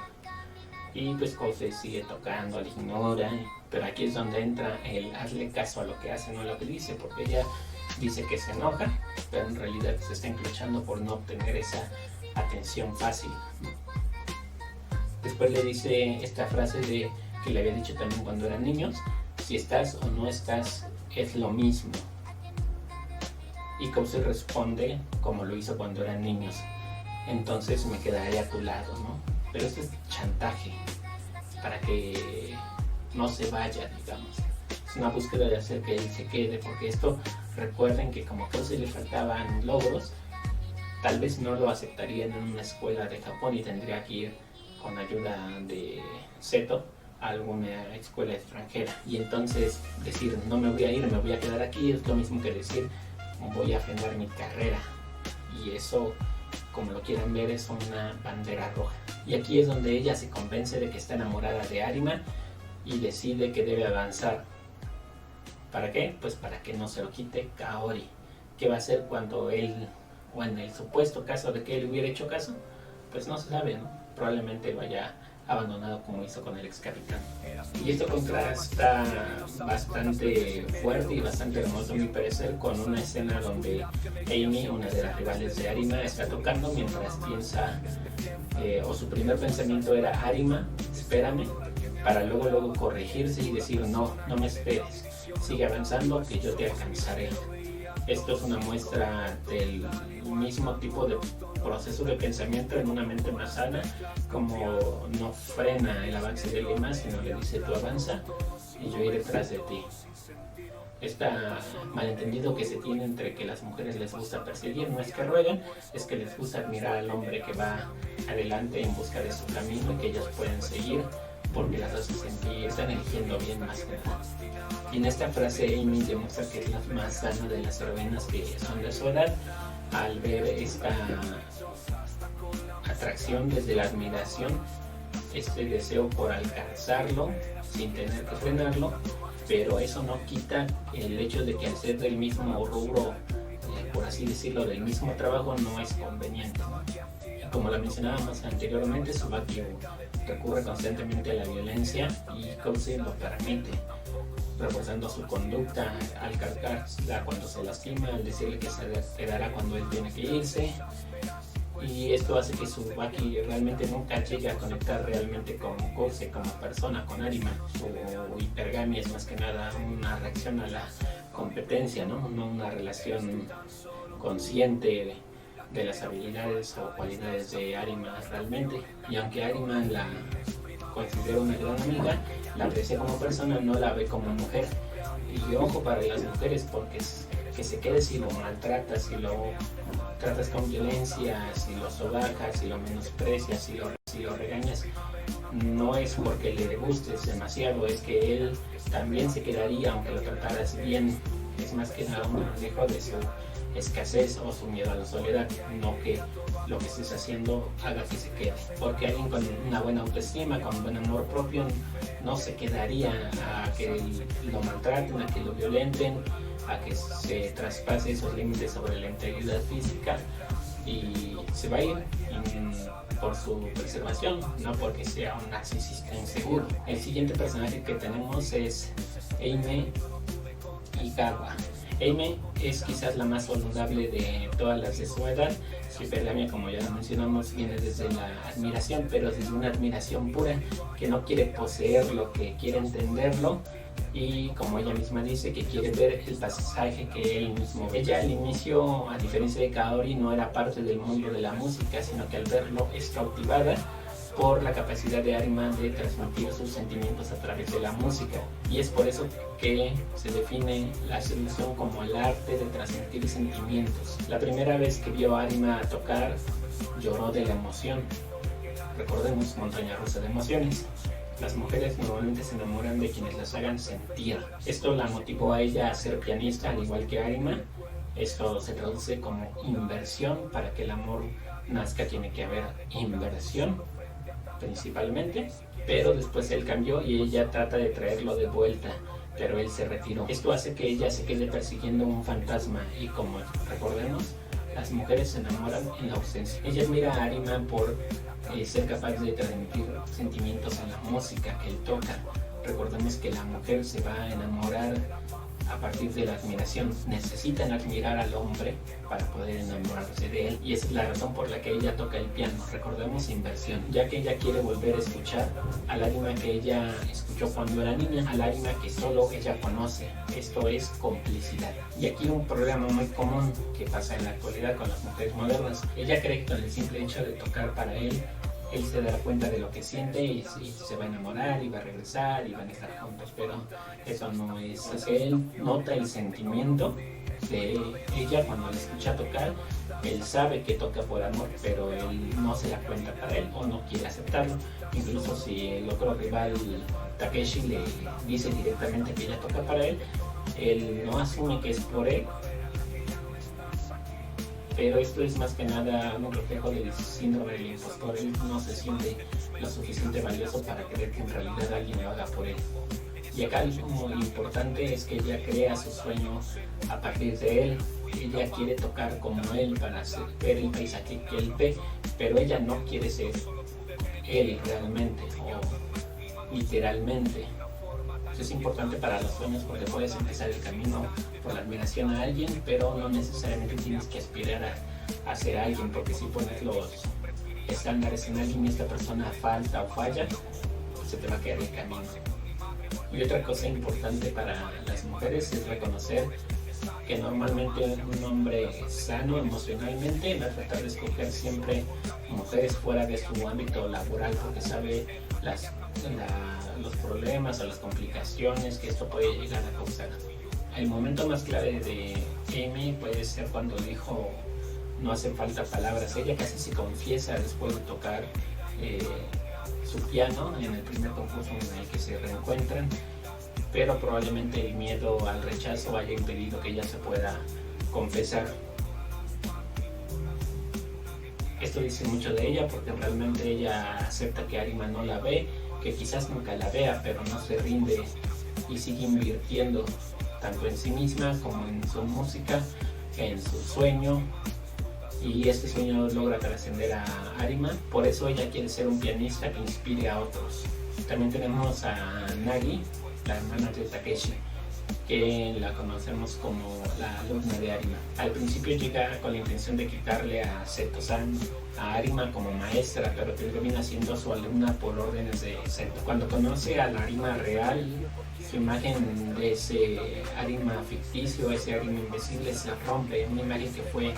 y pues Kosei sigue tocando, la ignora, pero aquí es donde entra el hazle caso a lo que hace, no a lo que dice, porque ella dice que se enoja, pero en realidad se está luchando por no obtener esa atención fácil. Después le dice esta frase de que le había dicho también cuando eran niños: si estás o no estás es lo mismo. Y Kosei responde como lo hizo cuando eran niños: entonces me quedaré a tu lado, ¿no? Pero esto es chantaje para que no se vaya, digamos. Es una búsqueda de hacer que él se quede, porque esto, recuerden que como a Kosei le faltaban logros, tal vez no lo aceptarían en una escuela de Japón y tendría que ir con ayuda de Seto a alguna escuela extranjera. Y entonces decir no me voy a ir, me voy a quedar aquí, es lo mismo que decir voy a frenar mi carrera. Y eso, como lo quieran ver, es una bandera roja. Y aquí es donde ella se convence de que está enamorada de Arima y decide que debe avanzar. ¿Para qué? Pues para que no se lo quite Kaori. ¿Qué va a hacer cuando él, o en el supuesto caso de que él hubiera hecho caso? Pues no se sabe, ¿no? Probablemente lo haya abandonado como hizo con el ex capitán. Y esto contrasta bastante fuerte y bastante hermoso a mi parecer con una escena donde Amy, una de las rivales de Arima, está tocando mientras piensa, o su primer pensamiento era Arima, espérame, para luego corregirse y decir no me esperes, sigue avanzando que yo te alcanzaré. Esto es una muestra del mismo tipo de proceso de pensamiento en una mente más sana, como no frena el avance de Lima, sino le dice tú avanza y yo iré tras de ti. Este malentendido que se tiene entre que las mujeres les gusta perseguir, no es que ruegan, es que les gusta admirar al hombre que va adelante en busca de su camino y que ellos pueden seguir porque las hace sentir, están eligiendo bien más que nada. Y en esta frase Amy demuestra que es la más sana de las heroínas que son de su edad, al ver esta atracción desde la admiración, este deseo por alcanzarlo sin tener que frenarlo, pero eso no quita el hecho de que al ser del mismo rubro, por así decirlo, del mismo trabajo, no es conveniente, ¿no? Como la mencionábamos anteriormente, Tsubaki recurre constantemente a la violencia y Kosei lo permite, reforzando su conducta al cargarla cuando se lastima, al decirle que se quedará cuando él tiene que irse. Y esto hace que Tsubaki realmente nunca llegue a conectar realmente con Kosei como persona, con Arima. Su hipergamia es más que nada una reacción a la competencia, no una relación consciente de las habilidades o cualidades de Arima realmente. Y aunque Arima la considera una gran amiga, la aprecia como persona, no la ve como mujer. Y ojo para las mujeres, porque que se quede si lo maltratas, si lo tratas con violencia, si lo sobajas, si lo menosprecias, si lo regañas, no es porque le gustes demasiado, es que él también se quedaría aunque lo trataras bien. Es más que nada un reflejo de su escasez o su miedo a la soledad, no que lo que estés haciendo haga que se quede. Porque alguien con una buena autoestima, con buen amor propio, no se quedaría a que lo maltraten, a que lo violenten, a que se traspase esos límites sobre la integridad física, y se va a ir por su preservación, no porque sea un narcisista inseguro. El siguiente personaje que tenemos es Eime Igawa. Eime es quizás la más saludable de todas las de su edad. Su hipergamia, como ya lo mencionamos, viene desde la admiración, pero desde una admiración pura, que no quiere poseerlo, que quiere entenderlo, y como ella misma dice, que quiere ver el pasaje que él mismo ve. Ella al inicio, a diferencia de Kaori, no era parte del mundo de la música, sino que al verlo es cautivada por la capacidad de Arima de transmitir sus sentimientos a través de la música, y es por eso que se define la seducción como el arte de transmitir sentimientos. La primera vez que vio a Arima tocar, lloró de la emoción. Recordemos, montaña rusa de emociones. Las mujeres normalmente se enamoran de quienes las hagan sentir. Esto la motivó a ella a ser pianista, al igual que Arima. Esto se traduce como inversión para que el amor nazca tiene que haber inversión principalmente, pero después él cambió y ella trata de traerlo de vuelta, pero él se retiró. Esto hace que ella se quede persiguiendo un fantasma y, como recordemos, las mujeres se enamoran en la ausencia. Ella admira a Arima por ser capaz de transmitir sentimientos en la música que él toca. Recordemos que la mujer se va a enamorar a partir de la admiración. Necesitan admirar al hombre para poder enamorarse de él, y esa es la razón por la que ella toca el piano. Recordemos inversión, ya que ella quiere volver a escuchar al Arima que ella escuchó cuando era niña, al Arima que solo ella conoce. Esto es complicidad. Y aquí un problema muy común que pasa en la actualidad con las mujeres modernas: ella cree que con el simple hecho de tocar para él se dará cuenta de lo que siente y se va a enamorar y va a regresar y van a estar juntos, pero eso no es así. Él nota el sentimiento de ella cuando la escucha tocar. Él sabe que toca por amor, pero él no se da cuenta para él o no quiere aceptarlo. Incluso si el otro rival, Takeshi, le dice directamente que ella toca para él, él no asume que es por él. Pero esto es más que nada un reflejo del síndrome del impostor. Él no se siente lo suficiente valioso para creer que en realidad alguien lo haga por él. Y acá algo muy importante es que ella crea su sueño a partir de él. Ella quiere tocar como él para ver el paisaje que él ve, pero ella no quiere ser él realmente o literalmente. Eso es importante para los sueños porque puedes empezar el camino por la admiración a alguien, pero no necesariamente tienes que aspirar a ser alguien, porque si pones los estándares en alguien y esta persona falta o falla, pues se te va a quedar el camino. Y otra cosa importante para las mujeres es reconocer que normalmente un hombre sano emocionalmente va a tratar de escoger siempre mujeres fuera de su ámbito laboral, porque sabe los problemas o las complicaciones que esto puede llegar a causar. El momento más clave de Amy puede ser cuando dijo: no hacen falta palabras. Ella casi se confiesa después de tocar su piano en el primer concurso en el que se reencuentran, pero probablemente el miedo al rechazo haya impedido que ella se pueda confesar. Esto dice mucho de ella porque realmente ella acepta que Arima no la ve, que quizás nunca la vea, pero no se rinde y sigue invirtiendo tanto en sí misma como en su música, en su sueño, y este sueño logra trascender a Arima. Por eso ella quiere ser un pianista que inspire a otros. También tenemos a Nagi, la hermana de Takeshi, que la conocemos como la alumna de Arima. Al principio llega con la intención de quitarle a Seto-san a Arima como maestra, pero termina siendo su alumna por órdenes de Seto. Cuando conoce a la Arima real, su imagen de ese Arima ficticio, ese Arima invisible, se rompe. Una imagen que fue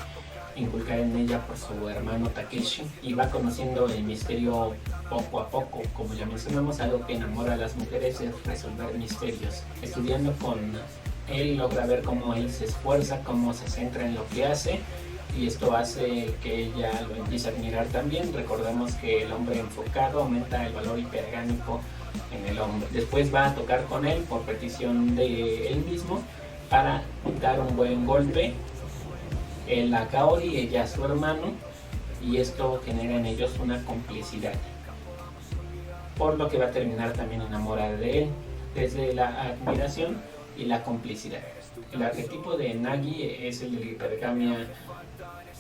inculcada en ella por su hermano Takeshi, y va conociendo el misterio poco a poco. Como ya mencionamos, algo que enamora a las mujeres es resolver misterios. Estudiando con él logra ver cómo él se esfuerza, cómo se centra en lo que hace, y esto hace que ella lo empiece a admirar también. Recordemos que el hombre enfocado aumenta el valor hipergánico en el hombre. Después va a tocar con él por petición de él mismo para dar un buen golpe. Él a Kaori, ella a su hermano, y esto genera en ellos una complicidad, por lo que va a terminar también enamorada de él, desde la admiración y la complicidad. El arquetipo de Nagi es el de la hipergamia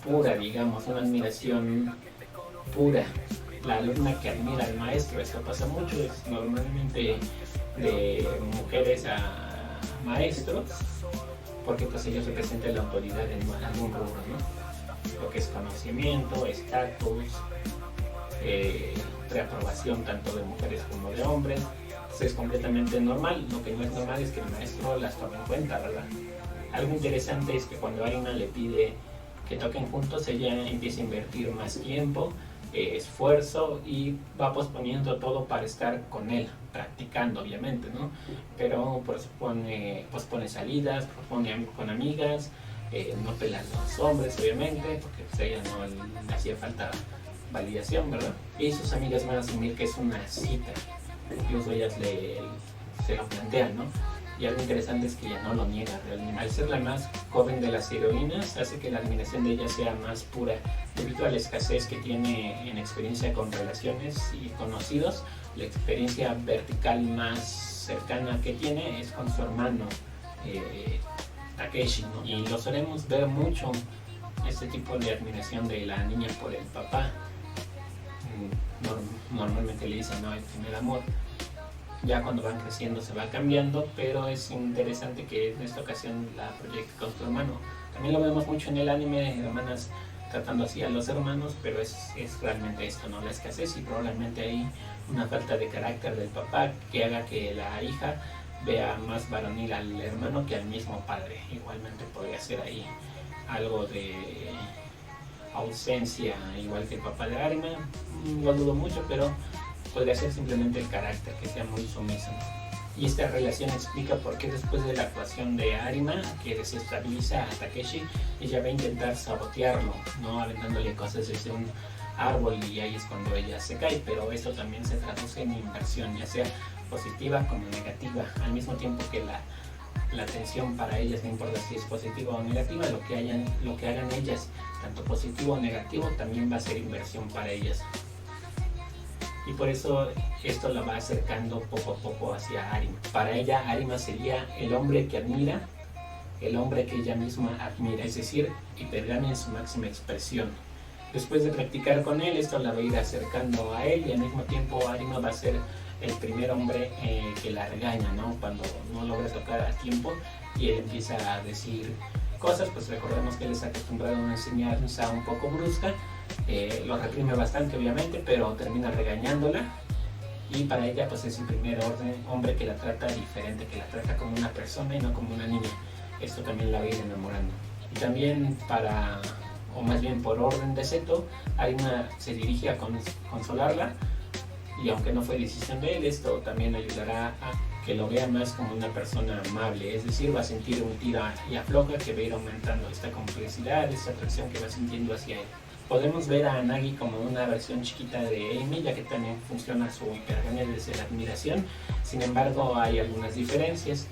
pura, digamos, una admiración pura. La alumna que admira al maestro, esto pasa mucho, es normalmente de mujeres a maestros, porque pues ellos representan la autoridad en algún rubro, ¿no? Lo que es conocimiento, estatus, preaprobación tanto de mujeres como de hombres. Pues es completamente normal. Lo que no es normal es que el maestro las tome en cuenta, ¿verdad? Algo interesante es que cuando Arima le pide que toquen juntos, ella empieza a invertir más tiempo, esfuerzo, y va posponiendo todo para estar con él, practicando obviamente, ¿no? Pero pospone salidas, propone con amigas, no pela a los hombres obviamente, porque pues, a ella no le hacía falta validación, ¿verdad? Y sus amigas van a asumir que es una cita, incluso ellas se lo plantean, ¿no? Y algo interesante es que ella no lo niega realmente. Al ser la más joven de las heroínas, hace que la admiración de ella sea más pura. Debido a la escasez que tiene en experiencia con relaciones y conocidos, la experiencia vertical más cercana que tiene es con su hermano Takeshi, ¿no? Y lo solemos ver mucho, este tipo de admiración de la niña por el papá. Normalmente le dicen, no, el primer amor. Ya cuando van creciendo se va cambiando, pero es interesante que en esta ocasión la proyecte con su hermano. También lo vemos mucho en el anime, hermanas tratando así a los hermanos, pero es realmente esto, ¿no? La escasez, y probablemente hay una falta de carácter del papá que haga que la hija vea más varonil al hermano que al mismo padre. Igualmente podría ser ahí algo de ausencia, igual que el papá de Arima, lo dudo mucho, pero podría ser simplemente el carácter, que sea muy sumiso. Y esta relación explica por qué después de la actuación de Arima, que desestabiliza a Takeshi, ella va a intentar sabotearlo, ¿no? Aventándole cosas desde un árbol, y ahí es cuando ella se cae, pero esto también se traduce en inversión, ya sea positiva como negativa, al mismo tiempo que la tensión para ellas, no importa si es positiva o negativa, lo que hagan ellas, tanto positivo o negativo, también va a ser inversión para ellas. Y por eso esto la va acercando poco a poco hacia Arima. Para ella, Arima sería el hombre que admira, el hombre que ella misma admira, es decir, hipergamia en su máxima expresión. Después de practicar con él, esto la va a ir acercando a él, y al mismo tiempo Arima va a ser el primer hombre que la regaña, ¿no? Cuando no logra tocar a tiempo y él empieza a decir cosas, pues recordemos que él es acostumbrado a una enseñanza un poco brusca, lo reprime bastante obviamente, pero termina regañándola, y para ella pues es el primer hombre que la trata diferente, que la trata como una persona y no como una niña. Esto también la va a ir enamorando. Y también o más bien por orden de Seto, Arima se dirige a consolarla, y aunque no fue decisión de él, esto también ayudará a que lo vea más como una persona amable, es decir, va a sentir un tira y afloja que va a ir aumentando esta complicidad, esta atracción que va sintiendo hacia él. Podemos ver a Nagi como una versión chiquita de Amy, ya que también funciona su hipergamia desde la admiración. Sin embargo, hay algunas diferencias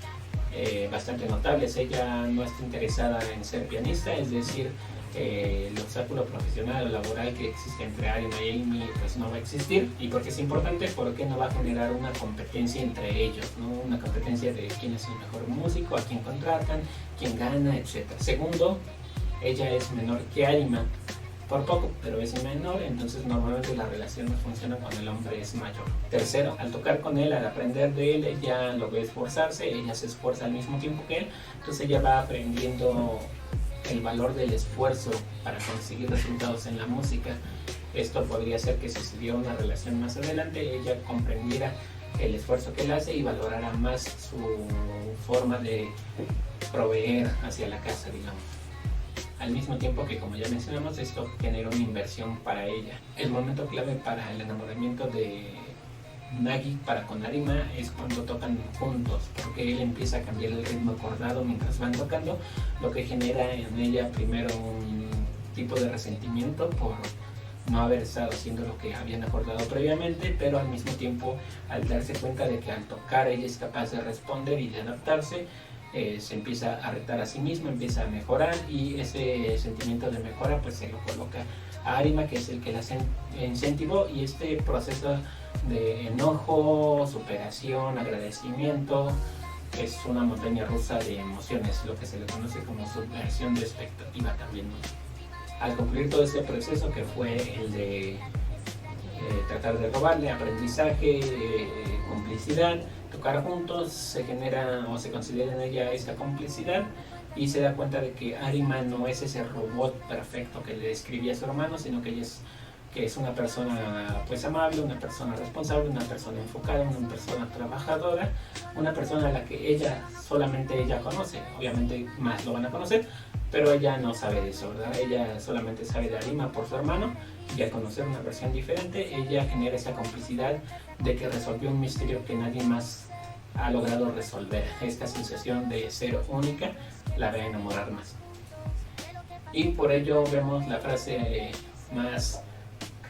bastante notables. Ella no está interesada en ser pianista, es decir, el obstáculo profesional o laboral que existe entre Arima y Amy pues no va a existir. ¿Y por qué es importante? Porque no va a generar una competencia entre ellos, ¿no? Una competencia de quién es el mejor músico, a quién contratan, quién gana, etc. Segundo, ella es menor que Arima, por poco, pero es menor, entonces normalmente la relación no funciona cuando el hombre es mayor. Tercero, al tocar con él, al aprender de él, ella lo ve esforzarse, ella se esfuerza al mismo tiempo que él, entonces ella va aprendiendo el valor del esfuerzo para conseguir resultados en la música. Esto podría ser que si se diera una relación más adelante, ella comprendiera el esfuerzo que él hace y valorara más su forma de proveer hacia la casa, digamos. Al mismo tiempo que, como ya mencionamos, esto genera una inversión para ella. El momento clave para el enamoramiento de Nagi para con Arima es cuando tocan juntos, porque él empieza a cambiar el ritmo acordado mientras van tocando, lo que genera en ella primero un tipo de resentimiento por no haber estado haciendo lo que habían acordado previamente, pero al mismo tiempo, al darse cuenta de que al tocar ella es capaz de responder y de adaptarse, se empieza a retar a sí misma, empieza a mejorar, y ese sentimiento de mejora pues se lo coloca a Arima, que es el que la incentivó, y este proceso de enojo, superación, agradecimiento es una montaña rusa de emociones, lo que se le conoce como subversión de expectativa también, ¿no? Al concluir todo este proceso, que fue el de tratar de robarle, aprendizaje, complicidad, tocar juntos, se genera o se considera en ella esta complicidad, y se da cuenta de que Arima no es ese robot perfecto que le describía a su hermano, sino que ella es una persona pues amable, una persona responsable, una persona enfocada, una persona trabajadora, una persona a la que solamente ella conoce. Obviamente más lo van a conocer, pero ella no sabe de eso, ¿verdad? Ella solamente sabe de Arima por su hermano, y al conocer una versión diferente, ella genera esa complicidad de que resolvió un misterio que nadie más ha logrado resolver. Esta sensación de ser única la va a enamorar más. Y por ello vemos la frase más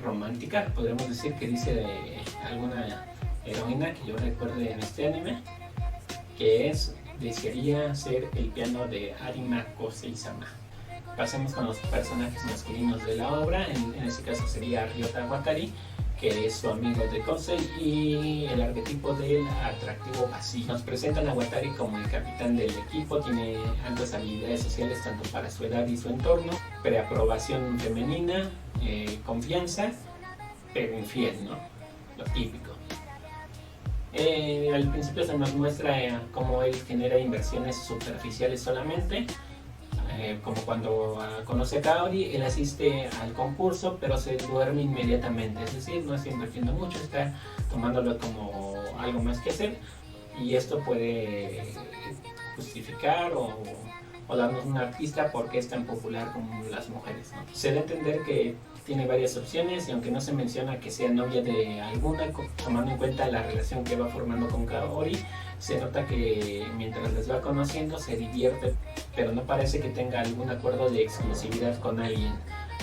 romántica, podríamos decir, que dice de alguna heroína que yo recuerde en este anime, que es: desearía ser el piano de Arima Kosei-sama. Pasemos con los personajes masculinos de la obra. En este caso sería Ryota Watari, que es su amigo de Kosei, y el arquetipo del atractivo vacío. Nos presentan a Watari como el capitán del equipo, tiene altas habilidades sociales tanto para su edad y su entorno, preaprobación femenina, confianza, pero infiel, ¿no? Lo típico. Al principio se nos muestra cómo él genera inversiones superficiales solamente, como cuando conoce a Kaori, él asiste al concurso pero se duerme inmediatamente, es decir, no está invirtiendo mucho, está tomándolo como algo más que hacer, y esto puede justificar o darnos una pista por qué es tan popular como las mujeres, ¿no? Se da a entender que tiene varias opciones, y aunque no se menciona que sea novia de alguna, tomando en cuenta la relación que va formando con Kaori, se nota que mientras les va conociendo se divierte, pero no parece que tenga algún acuerdo de exclusividad con alguien.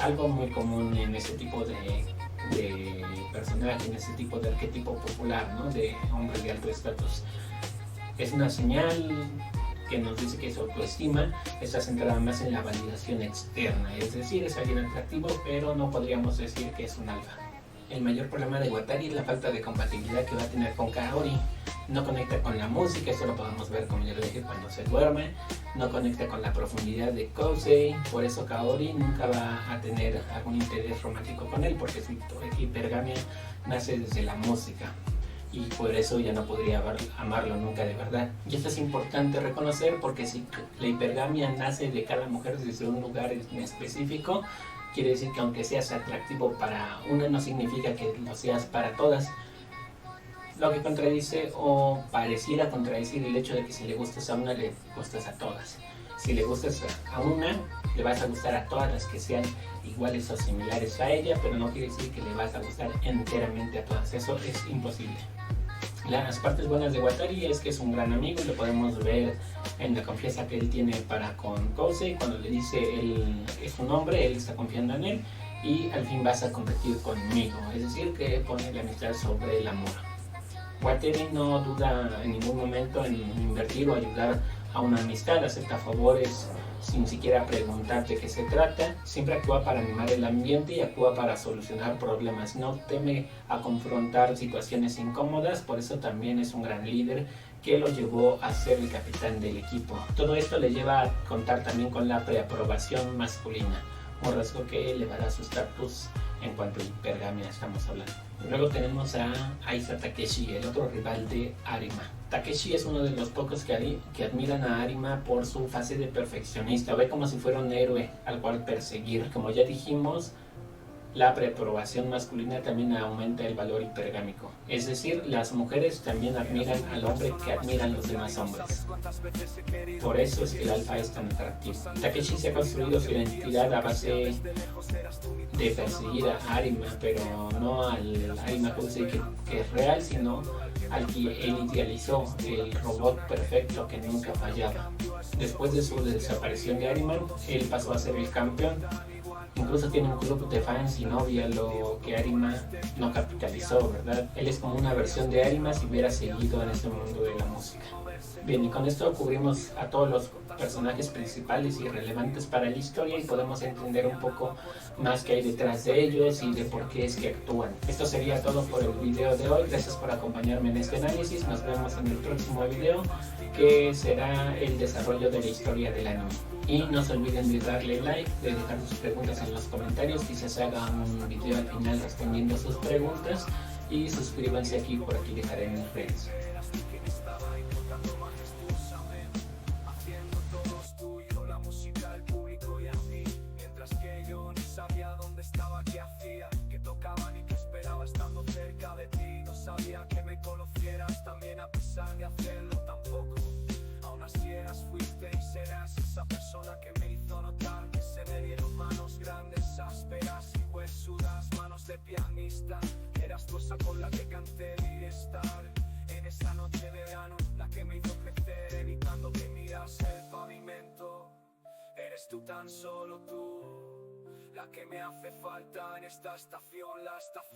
Algo muy común en ese tipo de personaje, en ese tipo de arquetipo popular, ¿no? De hombre de alto estatus. Es una señal que nos dice que su autoestima está centrada más en la validación externa, es decir, es alguien atractivo, pero no podríamos decir que es un alfa. El mayor problema de Watari es la falta de compatibilidad que va a tener con Kaori. No conecta con la música, esto lo podemos ver, como ya lo dije, cuando se duerme. No conecta con la profundidad de Kosei, por eso Kaori nunca va a tener algún interés romántico con él, porque su hipergamia nace desde la música, y por eso ya no podría amarlo nunca de verdad. Y esto es importante reconocer, porque si la hipergamia nace de cada mujer desde un lugar en específico, quiere decir que aunque seas atractivo para una, no significa que lo seas para todas. Lo que contradice o pareciera contradecir el hecho de que si le gustas a una, le gustas a todas. Si le gustas a una, le vas a gustar a todas las que sean iguales o similares a ella, pero no quiere decir que le vas a gustar enteramente a todas. Eso es imposible. Las partes buenas de Watari es que es un gran amigo, lo podemos ver en la confianza que él tiene para con Kosei. Cuando le dice él es un hombre, él está confiando en él, y al fin vas a competir conmigo, es decir, que pone la amistad sobre el amor. Watari no duda en ningún momento en invertir o ayudar a una amistad, acepta favores sin siquiera preguntar de qué se trata, siempre actúa para animar el ambiente y actúa para solucionar problemas, no teme a confrontar situaciones incómodas, por eso también es un gran líder que lo llevó a ser el capitán del equipo. Todo esto le lleva a contar también con la preaprobación masculina, un rasgo que elevará su estatus en cuanto a hipergamia estamos hablando. Luego tenemos a Aisa Takeshi, el otro rival de Arima. Takeshi es uno de los pocos que admiran a Arima por su fase de perfeccionista, ve como si fuera un héroe al cual perseguir. Como ya dijimos, la preaprobación masculina también aumenta el valor hipergámico, es decir, las mujeres también admiran al hombre que admiran los demás hombres. Por eso es que el alfa es tan atractivo. Takeshi se ha construido su identidad a base de perseguir a Arima, pero no al Arima Kosei que es real, sino al que él idealizó, el robot perfecto que nunca fallaba. Después de su desaparición de Arima, él pasó a ser el campeón. Incluso tiene un club de fans y novia, lo que Arima no capitalizó, ¿verdad? Él es como una versión de Arima si hubiera seguido en este mundo de la música. Bien, y con esto cubrimos a todos los personajes principales y relevantes para la historia, y podemos entender un poco más qué hay detrás de ellos y de por qué es que actúan. Esto sería todo por el video de hoy. Gracias por acompañarme en este análisis. Nos vemos en el próximo video, que será el desarrollo de la historia del anime. Y no se olviden de darle like, de dejar sus preguntas en los comentarios, quizás haga un video al final respondiendo sus preguntas, y suscríbanse aquí, por aquí dejaré mis redes. Sabía que me conocieras también, a pesar de hacerlo tampoco. Aún así eras, fuiste y serás esa persona que me hizo notar que se me dieron manos grandes, ásperas y huesudas, manos de pianista. Eras tú esa con la que canté y estar en esa noche de verano, la que me hizo crecer, evitando que miras el pavimento. Eres tú, tan solo tú, la que me hace falta en esta estación, la estación.